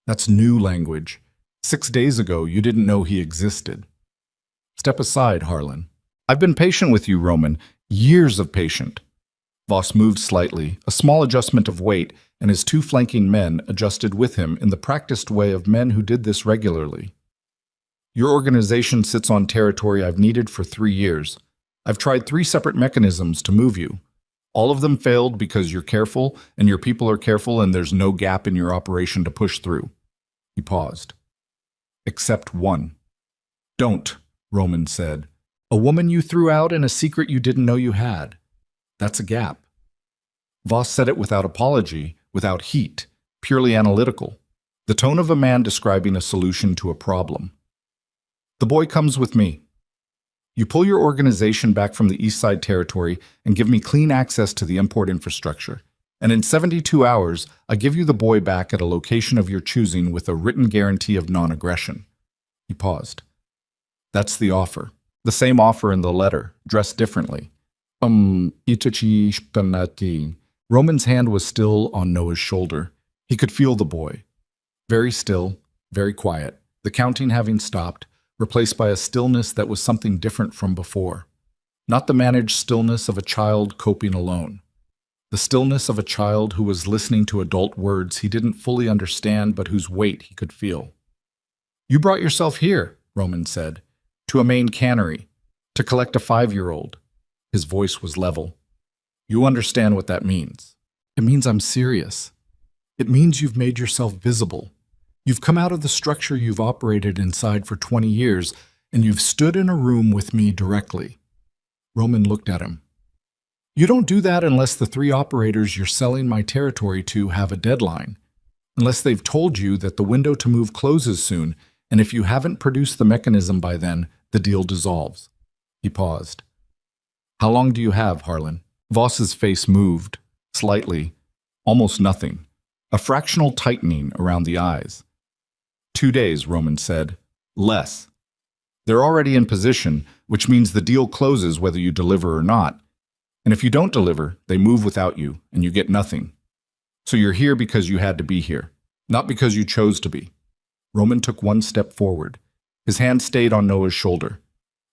"That's new language. 6 days ago, you didn't know he existed." "Step aside, Harlan." "I've been patient with you, Roman. Years of patient." Voss moved slightly, a small adjustment of weight, and his 2 flanking men adjusted with him in the practiced way of men who did this regularly. "Your organization sits on territory I've needed for 3 years. I've tried 3 separate mechanisms to move you. All of them failed because you're careful, and your people are careful, and there's no gap in your operation to push through." He paused. "Except one." "Don't," Roman said. "A woman you threw out and a secret you didn't know you had. That's a gap." Voss said it without apology, without heat, purely analytical, the tone of a man describing a solution to a problem. "The boy comes with me. You pull your organization back from the East Side Territory and give me clean access to the import infrastructure. And in 72 hours, I give you the boy back at a location of your choosing with a written guarantee of non-aggression." He paused. "That's the offer. The same offer in the letter, dressed differently." Itachi spanati. Roman's hand was still on Noah's shoulder. He could feel the boy. Very still, very quiet, the counting having stopped, replaced by a stillness that was something different from before. Not the managed stillness of a child coping alone. The stillness of a child who was listening to adult words he didn't fully understand but whose weight he could feel. "You brought yourself here," Roman said, "to a Maine cannery, to collect a 5-year-old. His voice was level. "You understand what that means. It means I'm serious. It means you've made yourself visible. You've come out of the structure you've operated inside for 20 years, and you've stood in a room with me directly." Roman looked at him. "You don't do that unless the 3 operators you're selling my territory to have a deadline, unless they've told you that the window to move closes soon, and if you haven't produced the mechanism by then, the deal dissolves." He paused. "How long do you have, Harlan?" Voss's face moved, slightly, almost nothing, a fractional tightening around the eyes. 2 days, Roman said. Less. They're already in position, which means the deal closes whether you deliver or not. And if you don't deliver, they move without you, and you get nothing. So you're here because you had to be here, not because you chose to be. Roman took one step forward. His hand stayed on Noah's shoulder.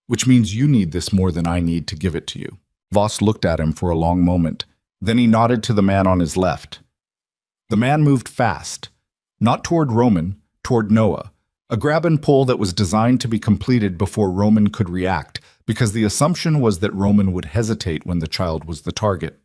Which means you need this more than I need to give it to you. Voss looked at him for a long moment. Then he nodded to the man on his left. The man moved fast, not toward Roman, toward Noah, a grab and pull that was designed to be completed before Roman could react, because the assumption was that Roman would hesitate when the child was the target.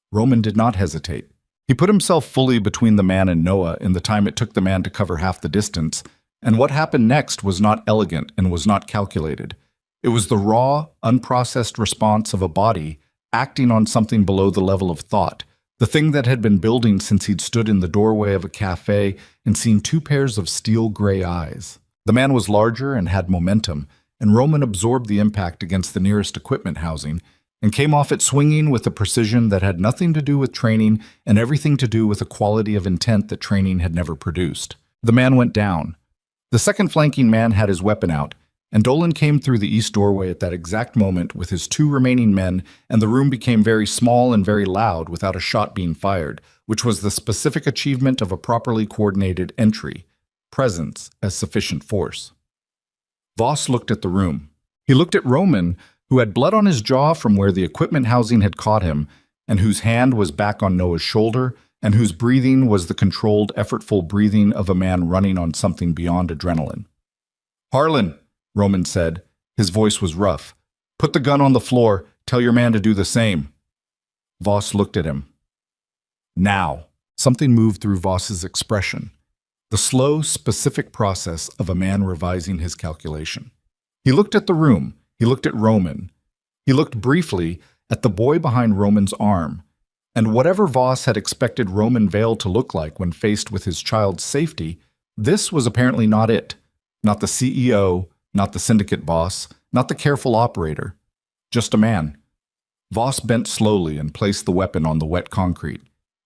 Roman did not hesitate. He put himself fully between the man and Noah in the time it took the man to cover half the distance, and what happened next was not elegant and was not calculated. It was the raw, unprocessed response of a body acting on something below the level of thought, the thing that had been building since he'd stood in the doorway of a cafe and seen two pairs of steel gray eyes. The man was larger and had momentum, and Roman absorbed the impact against the nearest equipment housing and came off it swinging with a precision that had nothing to do with training and everything to do with a quality of intent that training had never produced. The man went down. The second flanking man had his weapon out, and Dolan came through the east doorway at that exact moment with his two remaining men, and the room became very small and very loud without a shot being fired, which was the specific achievement of a properly coordinated entry, presence as sufficient force. Voss looked at the room. He looked at Roman, who had blood on his jaw from where the equipment housing had caught him, and whose hand was back on Noah's shoulder, and whose breathing was the controlled, effortful breathing of a man running on something beyond adrenaline. "Harlan," Roman said. His voice was rough. "Put the gun on the floor. Tell your man to do the same." Voss looked at him. Now, something moved through Voss's expression. The slow, specific process of a man revising his calculation. He looked at the room. He looked at Roman. He looked briefly at the boy behind Roman's arm. And whatever Voss had expected Roman Vale to look like when faced with his child's safety, this was apparently not it. Not the CEO, not the syndicate boss, not the careful operator. Just a man. Voss bent slowly and placed the weapon on the wet concrete.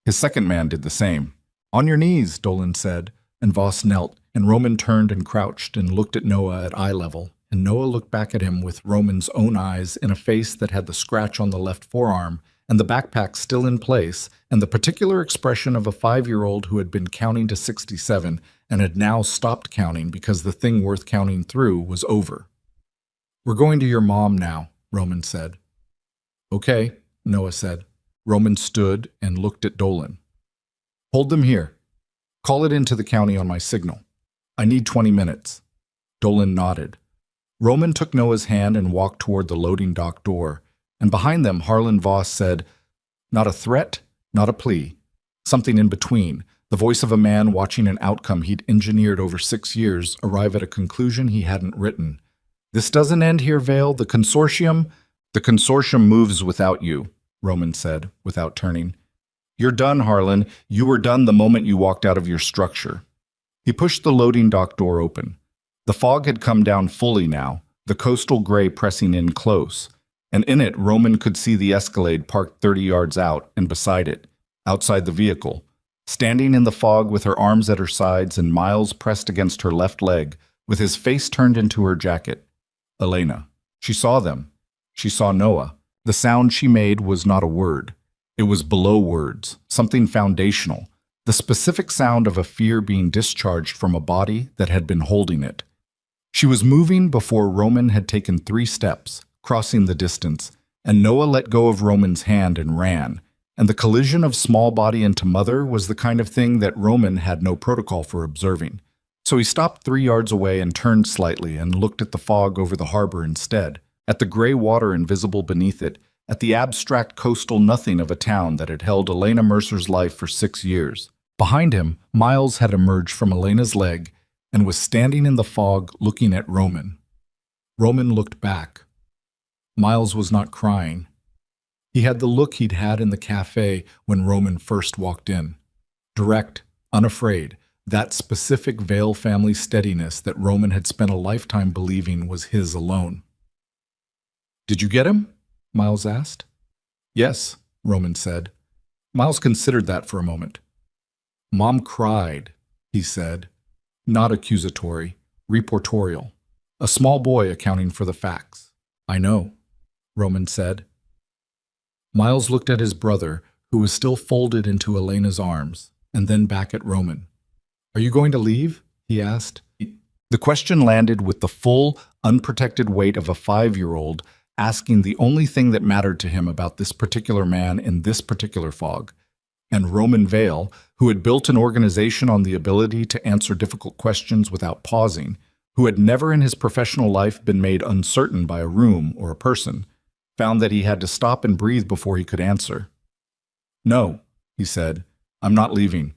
His second man did the same. "On your knees," Dolan said, and Voss knelt, and Roman turned and crouched and looked at Noah at eye level, and Noah looked back at him with Roman's own eyes in a face that had the scratch on the left forearm, and the backpack still in place, and the particular expression of a 5-year-old who had been counting to 67 and had now stopped counting because the thing worth counting through was over. "We're going to your mom now," Roman said. "Okay," Noah said. Roman stood and looked at Dolan. "Hold them here. Call it into the county on my signal. I need 20 minutes. Dolan nodded. Roman took Noah's hand and walked toward the loading dock door, and behind them Harlan Voss said, "Not a threat, not a plea. Something in between, the voice of a man watching an outcome he'd engineered over 6 years arrive at a conclusion he hadn't written. This doesn't end here, Vale. The consortium moves without you," Roman said, without turning. "You're done, Harlan. You were done the moment you walked out of your structure." He pushed the loading dock door open. The fog had come down fully now, the coastal gray pressing in close, and in it Roman could see the Escalade parked 30 yards out and beside it, outside the vehicle, standing in the fog with her arms at her sides and Miles pressed against her left leg, with his face turned into her jacket. Elena. She saw them. She saw Noah. The sound she made was not a word. It was below words, something foundational, the specific sound of a fear being discharged from a body that had been holding it. She was moving before Roman had taken 3 steps, crossing the distance, and Noah let go of Roman's hand and ran, and the collision of small body into mother was the kind of thing that Roman had no protocol for observing. So he stopped 3 yards away and turned slightly and looked at the fog over the harbor instead, at the gray water invisible beneath it, at the abstract coastal nothing of a town that had held Elena Mercer's life for 6 years. Behind him, Miles had emerged from Elena's leg and was standing in the fog looking at Roman. Roman looked back. Miles was not crying. He had the look he'd had in the cafe when Roman first walked in. Direct, unafraid, that specific Vale family steadiness that Roman had spent a lifetime believing was his alone. "Did you get him?" Miles asked. "Yes," Roman said. Miles considered that for a moment. "Mom cried," he said. Not accusatory, reportorial. A small boy accounting for the facts. I know, Roman said. Miles looked at his brother, who was still folded into Elena's arms, and then back at Roman. Are you going to leave? He asked. The question landed with the full, unprotected weight of a 5-year-old asking the only thing that mattered to him about this particular man in this particular fog. And Roman Vale, who had built an organization on the ability to answer difficult questions without pausing, who had never in his professional life been made uncertain by a room or a person, found that he had to stop and breathe before he could answer. No, he said, I'm not leaving.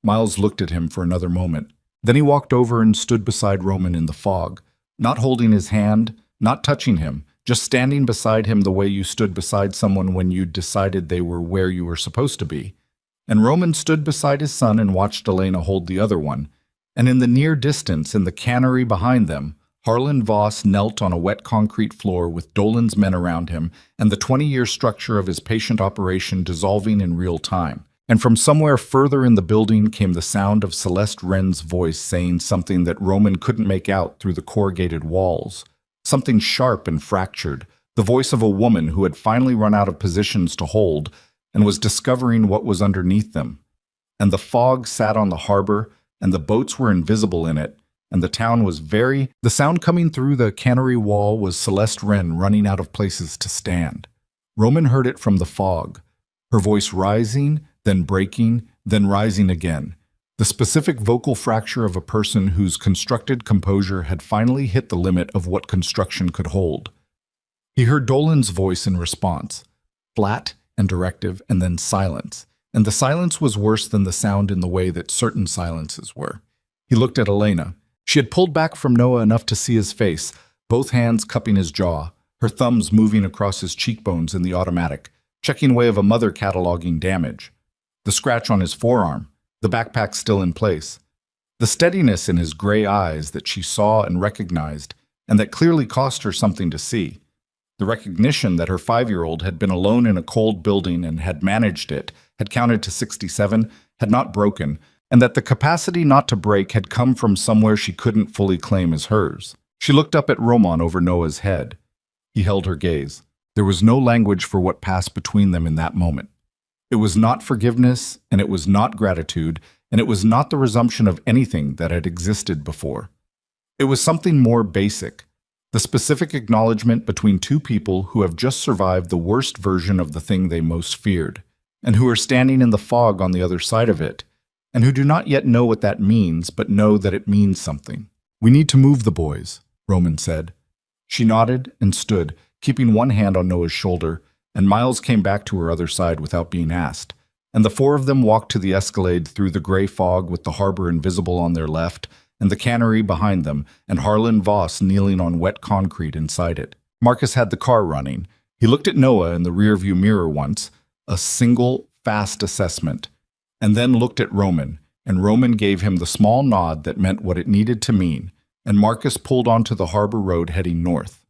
Miles looked at him for another moment. Then he walked over and stood beside Roman in the fog, not holding his hand, not touching him, just standing beside him the way you stood beside someone when you decided they were where you were supposed to be. And Roman stood beside his son and watched Elena hold the other one. And in the near distance, in the cannery behind them, Harlan Voss knelt on a wet concrete floor with Dolan's men around him and the 20-year structure of his patient operation dissolving in real time. And from somewhere further in the building came the sound of Celeste Wren's voice saying something that Roman couldn't make out through the corrugated walls. Something sharp and fractured, the voice of a woman who had finally run out of positions to hold and was discovering what was underneath them. And the fog sat on the harbor, and the boats were invisible in it, and the town was the sound coming through the cannery wall was Celeste Wren running out of places to stand. Roman heard it from the fog, her voice rising, then breaking, then rising again. The specific vocal fracture of a person whose constructed composure had finally hit the limit of what construction could hold. He heard Dolan's voice in response, flat and directive, and then silence. And the silence was worse than the sound in the way that certain silences were. He looked at Elena. She had pulled back from Noah enough to see his face, both hands cupping his jaw, her thumbs moving across his cheekbones in the automatic, checking away of a mother cataloging damage. The scratch on his forearm, the backpack still in place. The steadiness in his gray eyes that she saw and recognized, and that clearly cost her something to see. The recognition that her 5-year-old had been alone in a cold building and had managed it, had counted to 67, had not broken, and that the capacity not to break had come from somewhere she couldn't fully claim as hers. She looked up at Roman over Noah's head. He held her gaze. There was no language for what passed between them in that moment. It was not forgiveness, and it was not gratitude, and it was not the resumption of anything that had existed before. It was something more basic, the specific acknowledgement between two people who have just survived the worst version of the thing they most feared, and who are standing in the fog on the other side of it, and who do not yet know what that means, but know that it means something. We need to move the boys, Roman said. She nodded and stood, keeping one hand on Noah's shoulder, and Miles came back to her other side without being asked, and the four of them walked to the escalade through the gray fog with the harbor invisible on their left, and the cannery behind them, and Harlan Voss kneeling on wet concrete inside it. Marcus had the car running. He looked at Noah in the rearview mirror once, a single, fast assessment, and then looked at Roman, and Roman gave him the small nod that meant what it needed to mean, and Marcus pulled onto the harbor road heading north.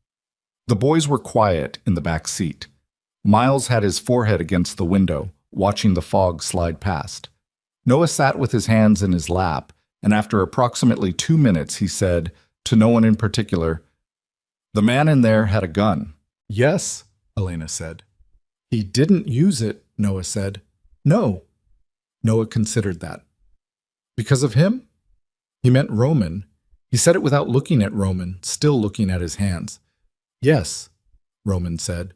The boys were quiet in the back seat. Miles had his forehead against the window, watching the fog slide past. Noah sat with his hands in his lap, and after approximately 2 minutes he said, to no one in particular, "The man in there had a gun." "Yes," Elena said. "He didn't use it," Noah said. "No." Noah considered that. "Because of him?" He meant Roman. He said it without looking at Roman, still looking at his hands. "Yes," Roman said.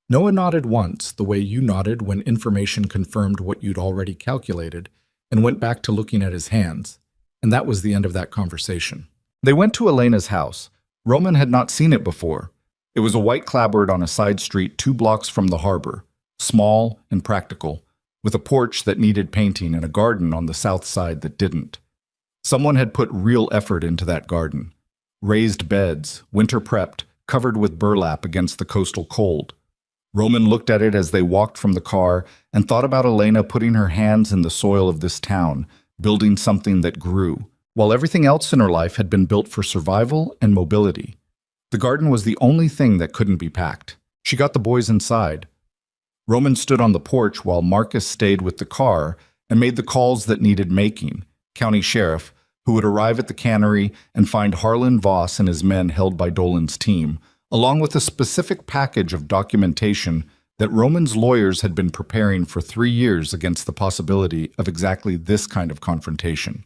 Noah nodded once, the way you nodded when information confirmed what you'd already calculated, and went back to looking at his hands. And that was the end of that conversation. They went to Elena's house. Roman had not seen it before. It was a white clapboard on a side street 2 blocks from the harbor, small and practical, with a porch that needed painting and a garden on the south side that didn't. Someone had put real effort into that garden. Raised beds, winter prepped, covered with burlap against the coastal cold. Roman looked at it as they walked from the car and thought about Elena putting her hands in the soil of this town, building something that grew, while everything else in her life had been built for survival and mobility. The garden was the only thing that couldn't be packed. She got the boys inside. Roman stood on the porch while Marcus stayed with the car and made the calls that needed making. County sheriff, who would arrive at the cannery and find Harlan Voss and his men held by Dolan's team, along with a specific package of documentation that Roman's lawyers had been preparing for 3 years against the possibility of exactly this kind of confrontation.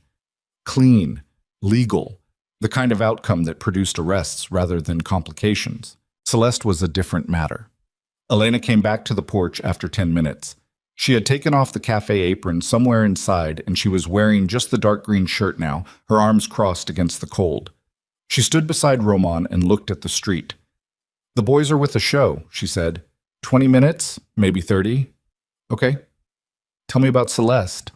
Clean, legal, the kind of outcome that produced arrests rather than complications. Celeste was a different matter. Elena came back to the porch after 10 minutes. She had taken off the cafe apron somewhere inside, and she was wearing just the dark green shirt now, her arms crossed against the cold. She stood beside Roman and looked at the street. "The boys are with the show," she said. 20 minutes, maybe 30. Okay. Tell me about Celeste.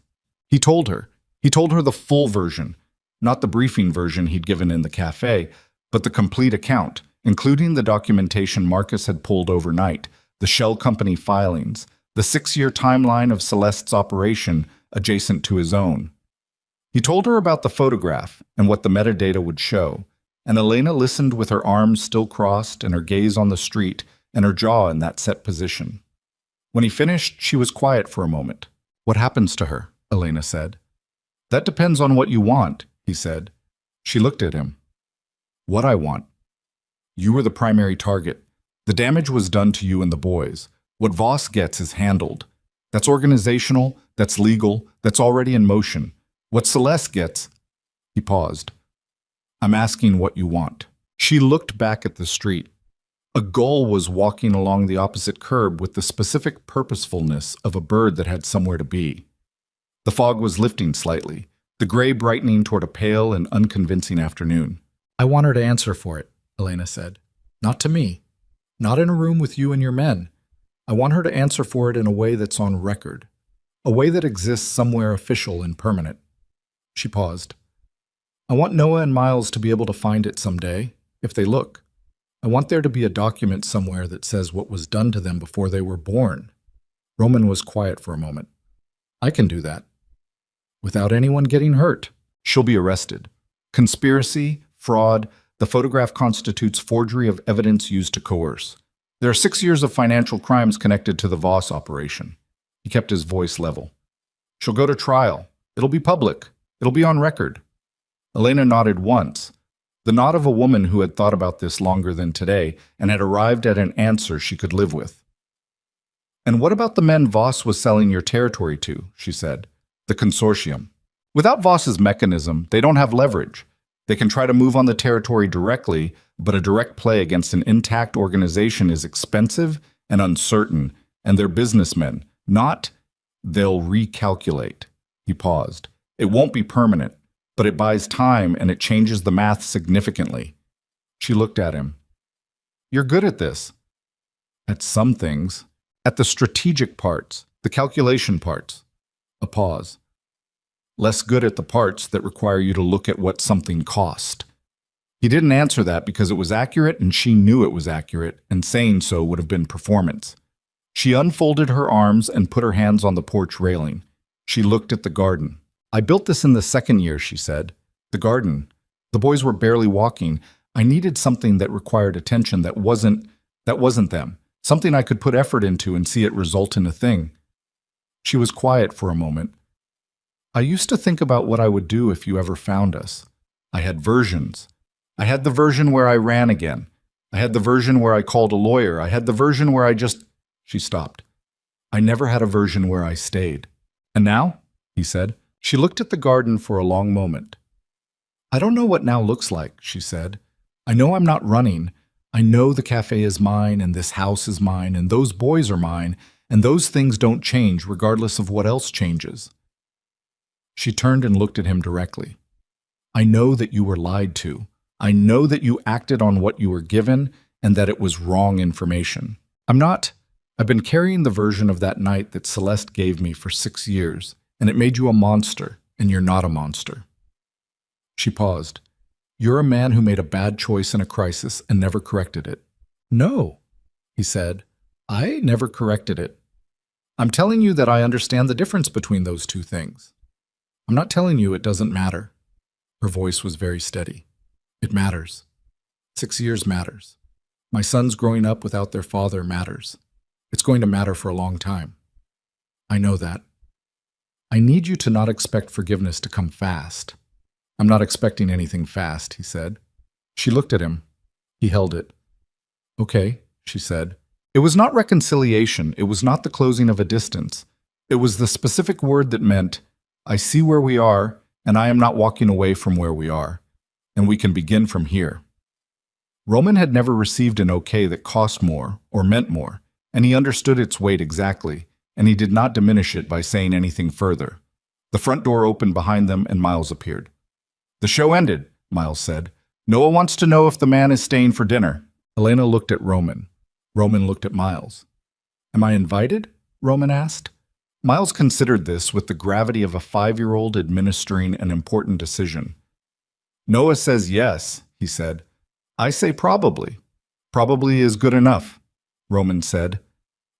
He told her. He told her the full version, not the briefing version he'd given in the cafe, but the complete account, including the documentation Marcus had pulled overnight, the shell company filings, the 6-year timeline of Celeste's operation adjacent to his own. He told her about the photograph and what the metadata would show, and Elena listened with her arms still crossed and her gaze on the street and her jaw in that set position. When he finished, she was quiet for a moment. "What happens to her?" Elena said. "That depends on what you want," he said. She looked at him. "What I want? You were the primary target. The damage was done to you and the boys. What Voss gets is handled. That's organizational, that's legal, that's already in motion. What Celeste gets..." He paused. "I'm asking what you want." She looked back at the street. A gull was walking along the opposite curb with the specific purposefulness of a bird that had somewhere to be. The fog was lifting slightly, the gray brightening toward a pale and unconvincing afternoon. "I want her to answer for it," Elena said. "Not to me. Not in a room with you and your men. I want her to answer for it in a way that's on record. A way that exists somewhere official and permanent." She paused. "I want Noah and Miles to be able to find it someday, if they look. I want there to be a document somewhere that says what was done to them before they were born." Roman was quiet for a moment. "I can do that. Without anyone getting hurt. She'll be arrested. Conspiracy, fraud, the photograph constitutes forgery of evidence used to coerce. There are 6 years of financial crimes connected to the Voss operation." He kept his voice level. "She'll go to trial. It'll be public. It'll be on record." Elena nodded once, the nod of a woman who had thought about this longer than today and had arrived at an answer she could live with. "And what about the men Voss was selling your territory to?" she said. "The consortium. Without Voss's mechanism, they don't have leverage. They can try to move on the territory directly, but a direct play against an intact organization is expensive and uncertain, and they're businessmen, not... They'll recalculate." He paused. "It won't be permanent, but it buys time and it changes the math significantly." She looked at him. "You're good at this." "At some things. At the strategic parts, the calculation parts." A pause. "Less good at the parts that require you to look at what something cost." He didn't answer that because it was accurate and she knew it was accurate, and saying so would have been performance. She unfolded her arms and put her hands on the porch railing. She looked at the garden. "I built this in the 2nd year," she said. "The garden. The boys were barely walking. I needed something that required attention that wasn't them. Something I could put effort into and see it result in a thing." She was quiet for a moment. "I used to think about what I would do if you ever found us. I had versions. I had the version where I ran again. I had the version where I called a lawyer. I had the version where I just..." She stopped. "I never had a version where I stayed." "And now?" he said. She looked at the garden for a long moment. "I don't know what now looks like," she said. "I know I'm not running. I know the cafe is mine, and this house is mine, and those boys are mine, and those things don't change regardless of what else changes." She turned and looked at him directly. "I know that you were lied to. I know that you acted on what you were given and that it was wrong information. I've been carrying the version of that night that Celeste gave me for 6 years, and it made you a monster, and you're not a monster." She paused. "You're a man who made a bad choice in a crisis and never corrected it." "No," he said. "I never corrected it. I'm telling you that I understand the difference between those two things. I'm not telling you it doesn't matter." Her voice was very steady. "It matters. 6 years matters. My sons growing up without their father matters. It's going to matter for a long time. I know that. I need you to not expect forgiveness to come fast. I'm not expecting anything fast, he said. She looked at him. He held it. Okay, she said. It was not reconciliation. It was not the closing of a distance. It was the specific word that meant, I see where we are, and I am not walking away from where we are. And we can begin from here. Roman had never received an okay that cost more or meant more, and he understood its weight exactly, and he did not diminish it by saying anything further. The front door opened behind them and Miles appeared. The show ended, Miles said. Noah wants to know if the man is staying for dinner. Elena looked at Roman. Roman looked at Miles. Am I invited? Roman asked. Miles considered this with the gravity of a 5-year-old administering an important decision. Noah says yes, he said. I say probably. Probably is good enough, Roman said.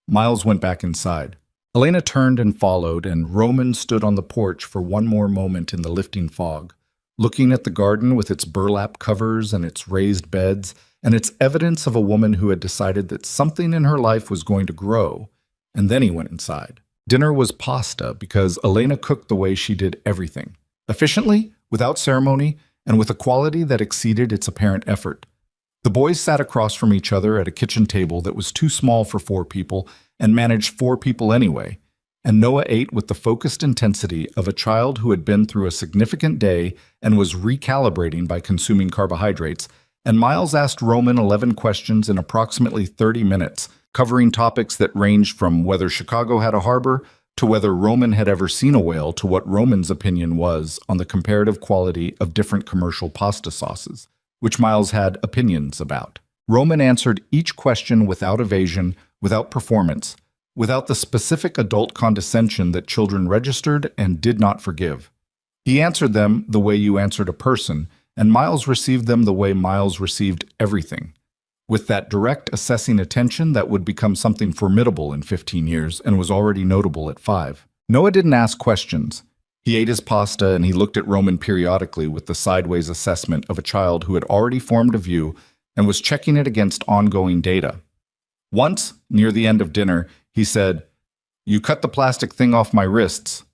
Miles went back inside. Elena turned and followed, and Roman stood on the porch for one more moment in the lifting fog, looking at the garden with its burlap covers and its raised beds, and its evidence of a woman who had decided that something in her life was going to grow, and then he went inside. Dinner was pasta because Elena cooked the way she did everything, efficiently, without ceremony, and with a quality that exceeded its apparent effort. The boys sat across from each other at a kitchen table that was too small for 4 people and managed 4 people anyway, and Noah ate with the focused intensity of a child who had been through a significant day and was recalibrating by consuming carbohydrates, and Miles asked Roman 11 questions in approximately 30 minutes, covering topics that ranged from whether Chicago had a harbor to whether Roman had ever seen a whale to what Roman's opinion was on the comparative quality of different commercial pasta sauces, which Miles had opinions about. Roman answered each question without evasion, without performance, without the specific adult condescension that children registered and did not forgive. He answered them the way you answered a person, and Miles received them the way Miles received everything, with that direct assessing attention that would become something formidable in 15 years and was already notable at 5. Noah didn't ask questions. He ate his pasta and he looked at Roman periodically with the sideways assessment of a child who had already formed a view and was checking it against ongoing data. Once, near the end of dinner, he said, "You cut the plastic thing off my wrists."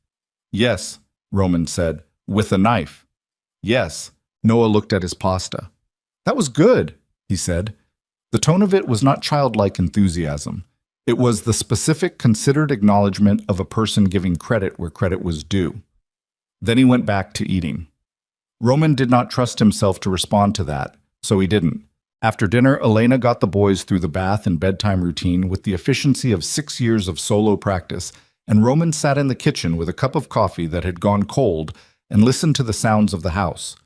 "Yes," Roman said, "with a knife." "Yes." Noah looked at his pasta. "That was good," he said. The tone of it was not childlike enthusiasm. It was the specific, considered acknowledgement of a person giving credit where credit was due. Then he went back to eating. Roman did not trust himself to respond to that, so he didn't. After dinner, Elena got the boys through the bath and bedtime routine with the efficiency of 6 years of solo practice, and Roman sat in the kitchen with a cup of coffee that had gone cold and listened to the sounds of the house.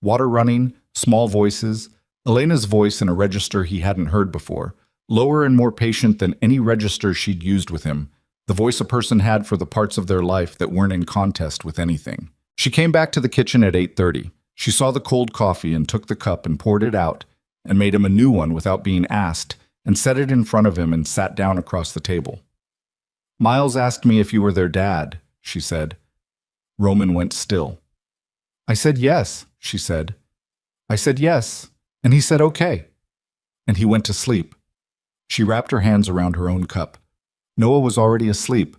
Water running, small voices, Elena's voice in a register he hadn't heard before, lower and more patient than any register she'd used with him, the voice a person had for the parts of their life that weren't in contest with anything. She came back to the kitchen at 8:30. She saw the cold coffee and took the cup and poured it out and made him a new one without being asked and set it in front of him and sat down across the table. "Miles asked me if you were their dad," she said. Roman went still. "I said yes," she said. "I said yes, and he said okay." And he went to sleep. She wrapped her hands around her own cup. Noah was already asleep.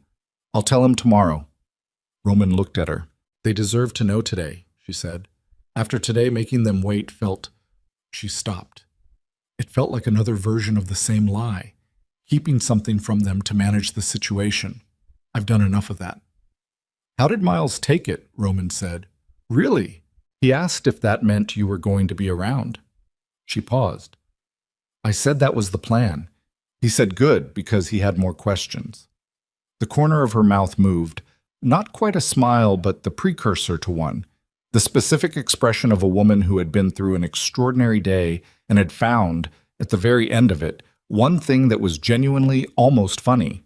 "I'll tell him tomorrow." Roman looked at her. "They deserve to know today," she said. After today, making them wait felt... She stopped. It felt like another version of the same lie, keeping something from them to manage the situation. "I've done enough of that." "How did Miles take it?" Roman said. "Really?" He asked if that meant you were going to be around. She paused. "I said that was the plan." He said good, because he had more questions. The corner of her mouth moved, not quite a smile, but the precursor to one, the specific expression of a woman who had been through an extraordinary day and had found, at the very end of it, one thing that was genuinely almost funny.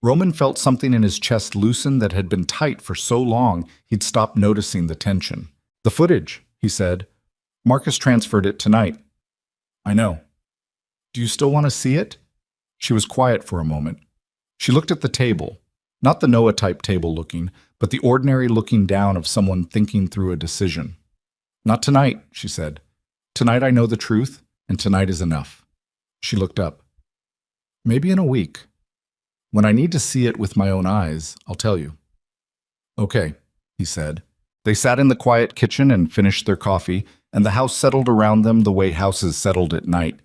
Roman felt something in his chest loosen that had been tight for so long he'd stopped noticing the tension. "The footage," he said. "Marcus transferred it tonight." "I know." "Do you still want to see it?" She was quiet for a moment. She looked at the table, not the Noah-type table looking, but the ordinary looking down of someone thinking through a decision. "Not tonight," she said. "Tonight I know the truth, and tonight is enough." She looked up. "Maybe in a week. When I need to see it with my own eyes, I'll tell you." "Okay," he said. They sat in the quiet kitchen and finished their coffee, and the house settled around them the way houses settled at night.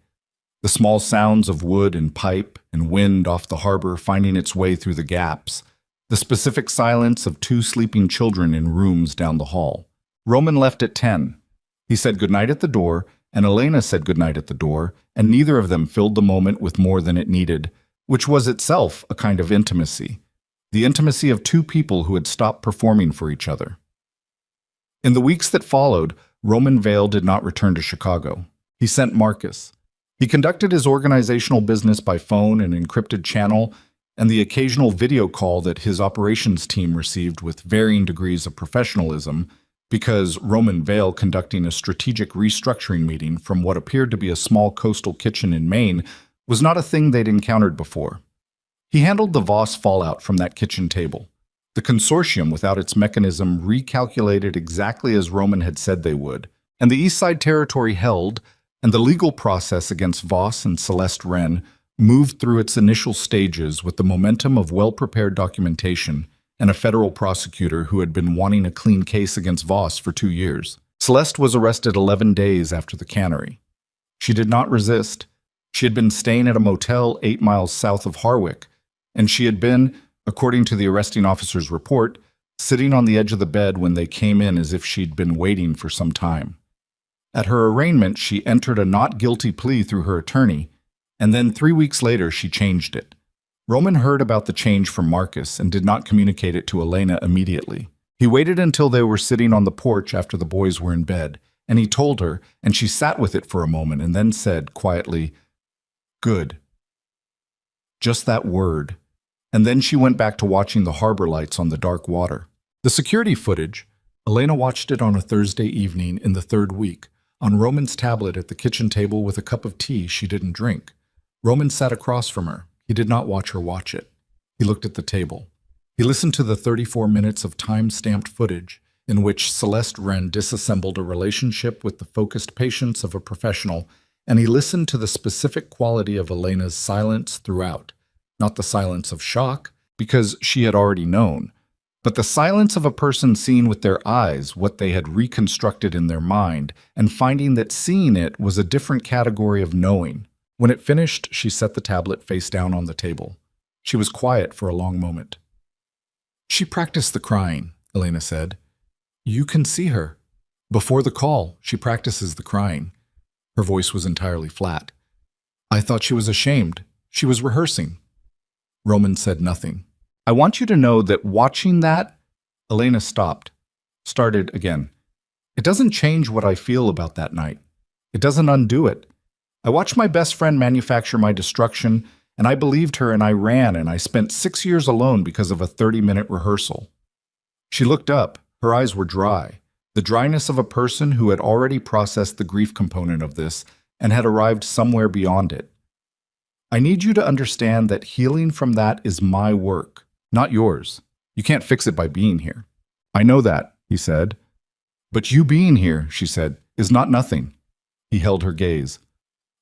The small sounds of wood and pipe and wind off the harbor finding its way through the gaps. The specific silence of two sleeping children in rooms down the hall. Roman left at 10. He said goodnight at the door, and Elena said goodnight at the door, and neither of them filled the moment with more than it needed, which was itself a kind of intimacy. The intimacy of two people who had stopped performing for each other. In the weeks that followed, Roman Vale did not return to Chicago. He sent Marcus. He conducted his organizational business by phone and encrypted channel, and the occasional video call that his operations team received with varying degrees of professionalism, because Roman Vale conducting a strategic restructuring meeting from what appeared to be a small coastal kitchen in Maine was not a thing they'd encountered before. He handled the Voss fallout from that kitchen table. The consortium, without its mechanism, recalculated exactly as Roman had said they would, and the East Side Territory held, and the legal process against Voss and Celeste Wren moved through its initial stages with the momentum of well-prepared documentation and a federal prosecutor who had been wanting a clean case against Voss for 2 years. Celeste was arrested 11 days after the cannery. She did not resist. She had been staying at a motel 8 miles south of Harwick, and she had been, according to the arresting officer's report, sitting on the edge of the bed when they came in as if she'd been waiting for some time. At her arraignment, she entered a not guilty plea through her attorney, and then 3 weeks later she changed it. Roman heard about the change from Marcus and did not communicate it to Elena immediately. He waited until they were sitting on the porch after the boys were in bed, and he told her, and she sat with it for a moment and then said quietly, "Good." Just that word. And then she went back to watching the harbor lights on the dark water. The security footage, Elena watched it on a Thursday evening in the 3rd week, on Roman's tablet at the kitchen table with a cup of tea she didn't drink. Roman sat across from her. He did not watch her watch it. He looked at the table. He listened to the 34 minutes of time-stamped footage in which Celeste Wren disassembled a relationship with the focused patience of a professional, and he listened to the specific quality of Elena's silence throughout. Not the silence of shock, because she had already known, but the silence of a person seeing with their eyes what they had reconstructed in their mind and finding that seeing it was a different category of knowing. When it finished, she set the tablet face down on the table. She was quiet for a long moment. "She practiced the crying," Elena said. "You can see her. Before the call, she practices the crying." Her voice was entirely flat. "I thought she was ashamed. She was rehearsing." Roman said nothing. "I want you to know that watching that—" Elena stopped, started again. "It doesn't change what I feel about that night. It doesn't undo it. I watched my best friend manufacture my destruction, and I believed her and I ran and I spent 6 years alone because of a 30-minute rehearsal." She looked up. Her eyes were dry, the dryness of a person who had already processed the grief component of this and had arrived somewhere beyond it. "I need you to understand that healing from that is my work, not yours. You can't fix it by being here." "I know that," he said. "But you being here," she said, "is not nothing." He held her gaze.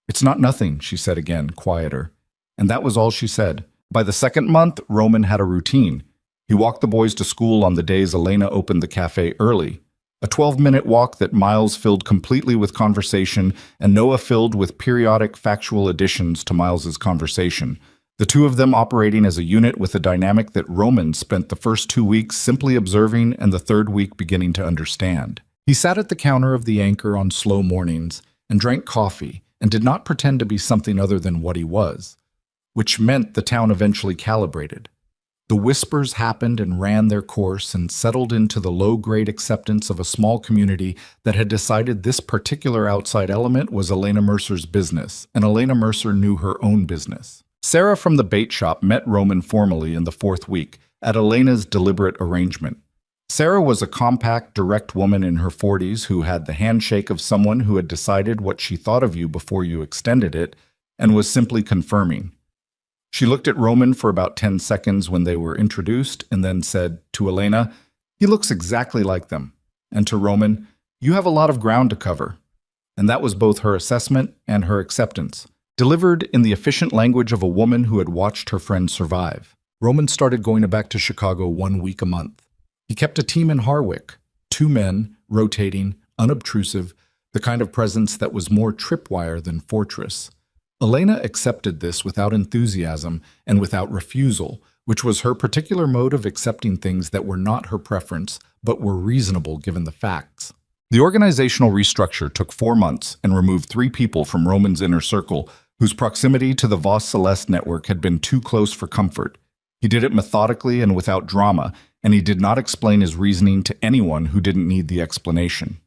"It's not nothing," she said again, quieter. And that was all she said. By the 2nd month, Roman had a routine. He walked the boys to school on the days Elena opened the cafe early. A 12-minute walk that Miles filled completely with conversation and Noah filled with periodic factual additions to Miles's conversation, the two of them operating as a unit with a dynamic that Roman spent the first 2 weeks simply observing and the 3rd week beginning to understand. He sat at the counter of the Anchor on slow mornings and drank coffee and did not pretend to be something other than what he was, which meant the town eventually calibrated. The whispers happened and ran their course and settled into the low-grade acceptance of a small community that had decided this particular outside element was Elena Mercer's business, and Elena Mercer knew her own business. Sarah from the bait shop met Roman formally in the 4th week, at Elena's deliberate arrangement. Sarah was a compact, direct woman in her 40s who had the handshake of someone who had decided what she thought of you before you extended it and was simply confirming. She looked at Roman for about 10 seconds when they were introduced and then said to Elena, "He looks exactly like them." And to Roman, "You have a lot of ground to cover." And that was both her assessment and her acceptance, delivered in the efficient language of a woman who had watched her friend survive. Roman started going back to Chicago 1 week a month. He kept a team in Harwick. Two men, rotating, unobtrusive, the kind of presence that was more tripwire than fortress. Elena accepted this without enthusiasm and without refusal, which was her particular mode of accepting things that were not her preference, but were reasonable given the facts. The organizational restructure took 4 months and removed 3 people from Roman's inner circle, whose proximity to the Vos Celeste network had been too close for comfort. He did it methodically and without drama, and he did not explain his reasoning to anyone who didn't need the explanation.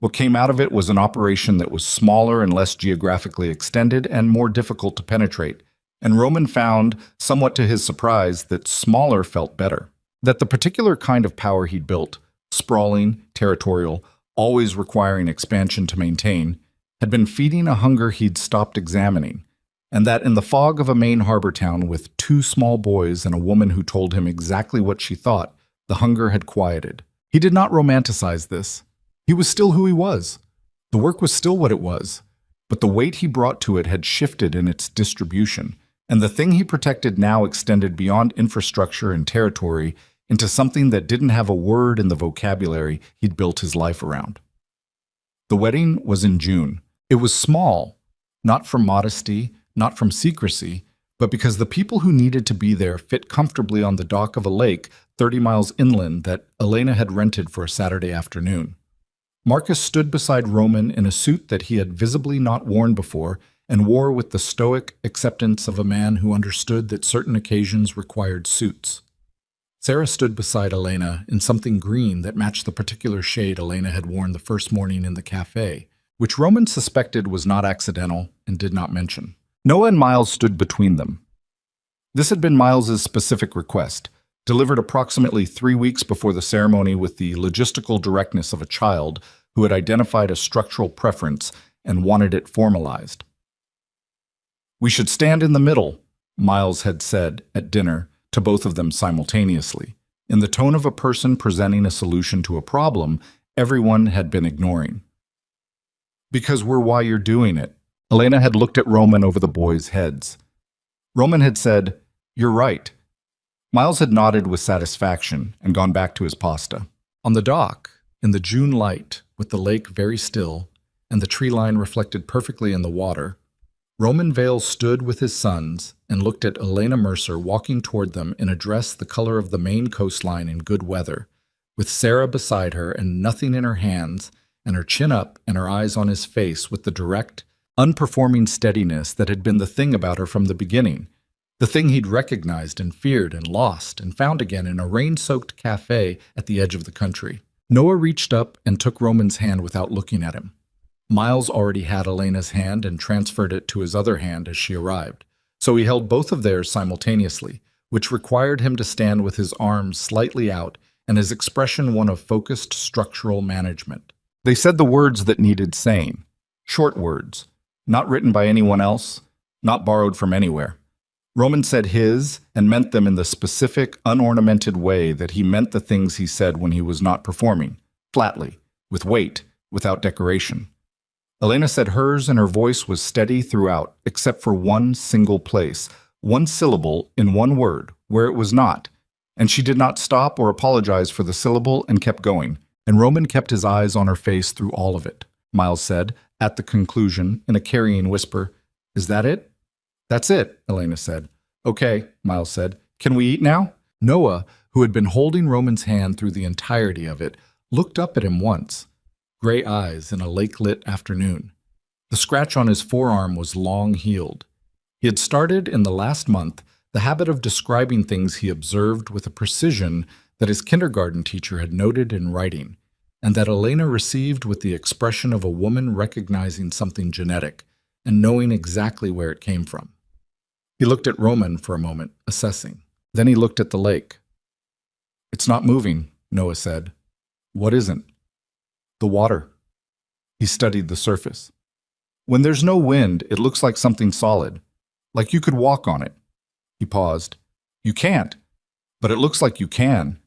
What came out of it was an operation that was smaller and less geographically extended and more difficult to penetrate, and Roman found, somewhat to his surprise, that smaller felt better. That the particular kind of power he'd built, sprawling, territorial, always requiring expansion to maintain, had been feeding a hunger he'd stopped examining, and that in the fog of a Maine harbor town with 2 small boys and a woman who told him exactly what she thought, the hunger had quieted. He did not romanticize this. He was still who he was. The work was still what it was, but the weight he brought to it had shifted in its distribution, and the thing he protected now extended beyond infrastructure and territory into something that didn't have a word in the vocabulary he'd built his life around. The wedding was in June. It was small, not from modesty, not from secrecy, but because the people who needed to be there fit comfortably on the dock of a lake 30 miles inland that Elena had rented for a Saturday afternoon. Marcus stood beside Roman in a suit that he had visibly not worn before and wore with the stoic acceptance of a man who understood that certain occasions required suits. Sarah stood beside Elena in something green that matched the particular shade Elena had worn the first morning in the cafe, which Roman suspected was not accidental and did not mention. Noah and Miles stood between them. This had been Miles's specific request, delivered approximately 3 weeks before the ceremony with the logistical directness of a child who had identified a structural preference and wanted it formalized. "We should stand in the middle," Miles had said at dinner to both of them simultaneously, in the tone of a person presenting a solution to a problem everyone had been ignoring. "Because we're why you're doing it." Elena had looked at Roman over the boys' heads. Roman had said, "You're right." Miles had nodded with satisfaction and gone back to his pasta. On the dock, in the June light, with the lake very still, and the tree line reflected perfectly in the water, Roman Vale stood with his sons and looked at Elena Mercer walking toward them in a dress the color of the Maine coastline in good weather, with Sarah beside her and nothing in her hands, and her chin up and her eyes on his face with the direct, unperforming steadiness that had been the thing about her from the beginning, the thing he'd recognized and feared and lost and found again in a rain-soaked cafe at the edge of the country. Noah reached up and took Roman's hand without looking at him. Miles already had Elena's hand and transferred it to his other hand as she arrived, so he held both of theirs simultaneously, which required him to stand with his arms slightly out and his expression one of focused structural management. They said the words that needed saying, short words, not written by anyone else, not borrowed from anywhere. Roman said his and meant them in the specific, unornamented way that he meant the things he said when he was not performing, flatly, with weight, without decoration. Elena said hers, and her voice was steady throughout, except for one single place, one syllable in one word, where it was not, and she did not stop or apologize for the syllable and kept going, and Roman kept his eyes on her face through all of it. Miles said, at the conclusion, in a carrying whisper, "Is that it?" "That's it," Elena said. "Okay," Miles said. "Can we eat now?" Noah, who had been holding Roman's hand through the entirety of it, looked up at him once. Gray eyes in a lake-lit afternoon. The scratch on his forearm was long healed. He had started in the last month the habit of describing things he observed with a precision that his kindergarten teacher had noted in writing, and that Elena received with the expression of a woman recognizing something genetic and knowing exactly where it came from. He looked at Roman for a moment, assessing. Then he looked at the lake. "It's not moving," Noah said. "What isn't?" "The water." He studied the surface. "When there's no wind, it looks like something solid, like you could walk on it." He paused. "You can't, but it looks like you can."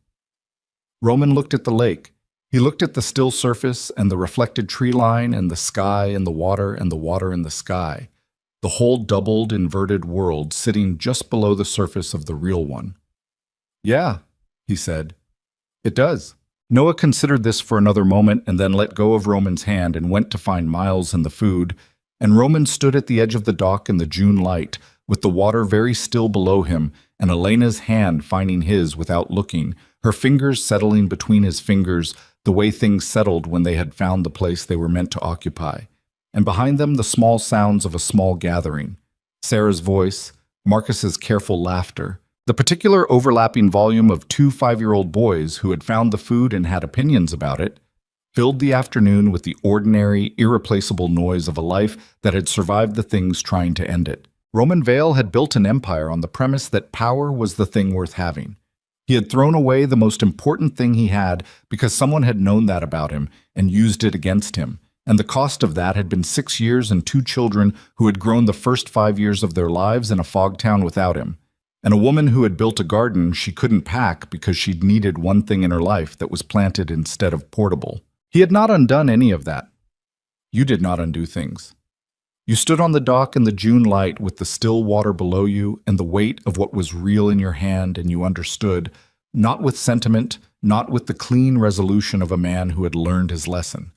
Roman looked at the lake. He looked at the still surface and the reflected tree line and the sky and the water in the sky, the whole doubled, inverted world sitting just below the surface of the real one. "Yeah," he said. "It does." Noah considered this for another moment and then let go of Roman's hand and went to find Miles and the food, and Roman stood at the edge of the dock in the June light, with the water very still below him, and Elena's hand finding his without looking, her fingers settling between his fingers the way things settled when they had found the place they were meant to occupy. And behind them the small sounds of a small gathering. Sarah's voice, Marcus's careful laughter, the particular overlapping volume of two 5-year-old boys who had found the food and had opinions about it, filled the afternoon with the ordinary, irreplaceable noise of a life that had survived the things trying to end it. Roman Vale had built an empire on the premise that power was the thing worth having. He had thrown away the most important thing he had because someone had known that about him and used it against him, and the cost of that had been 6 years and 2 children who had grown the first 5 years of their lives in a fog town without him, and a woman who had built a garden she couldn't pack because she'd needed one thing in her life that was planted instead of portable. He had not undone any of that. You did not undo things. You stood on the dock in the June light with the still water below you and the weight of what was real in your hand, and you understood, not with sentiment, not with the clean resolution of a man who had learned his lesson,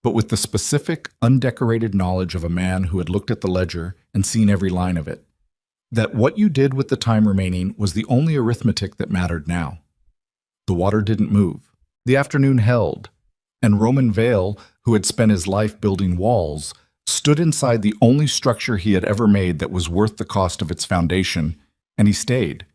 but with the specific, undecorated knowledge of a man who had looked at the ledger and seen every line of it, that what you did with the time remaining was the only arithmetic that mattered now. The water didn't move. The afternoon held, and Roman Vale, who had spent his life building walls, stood inside the only structure he had ever made that was worth the cost of its foundation, and he stayed.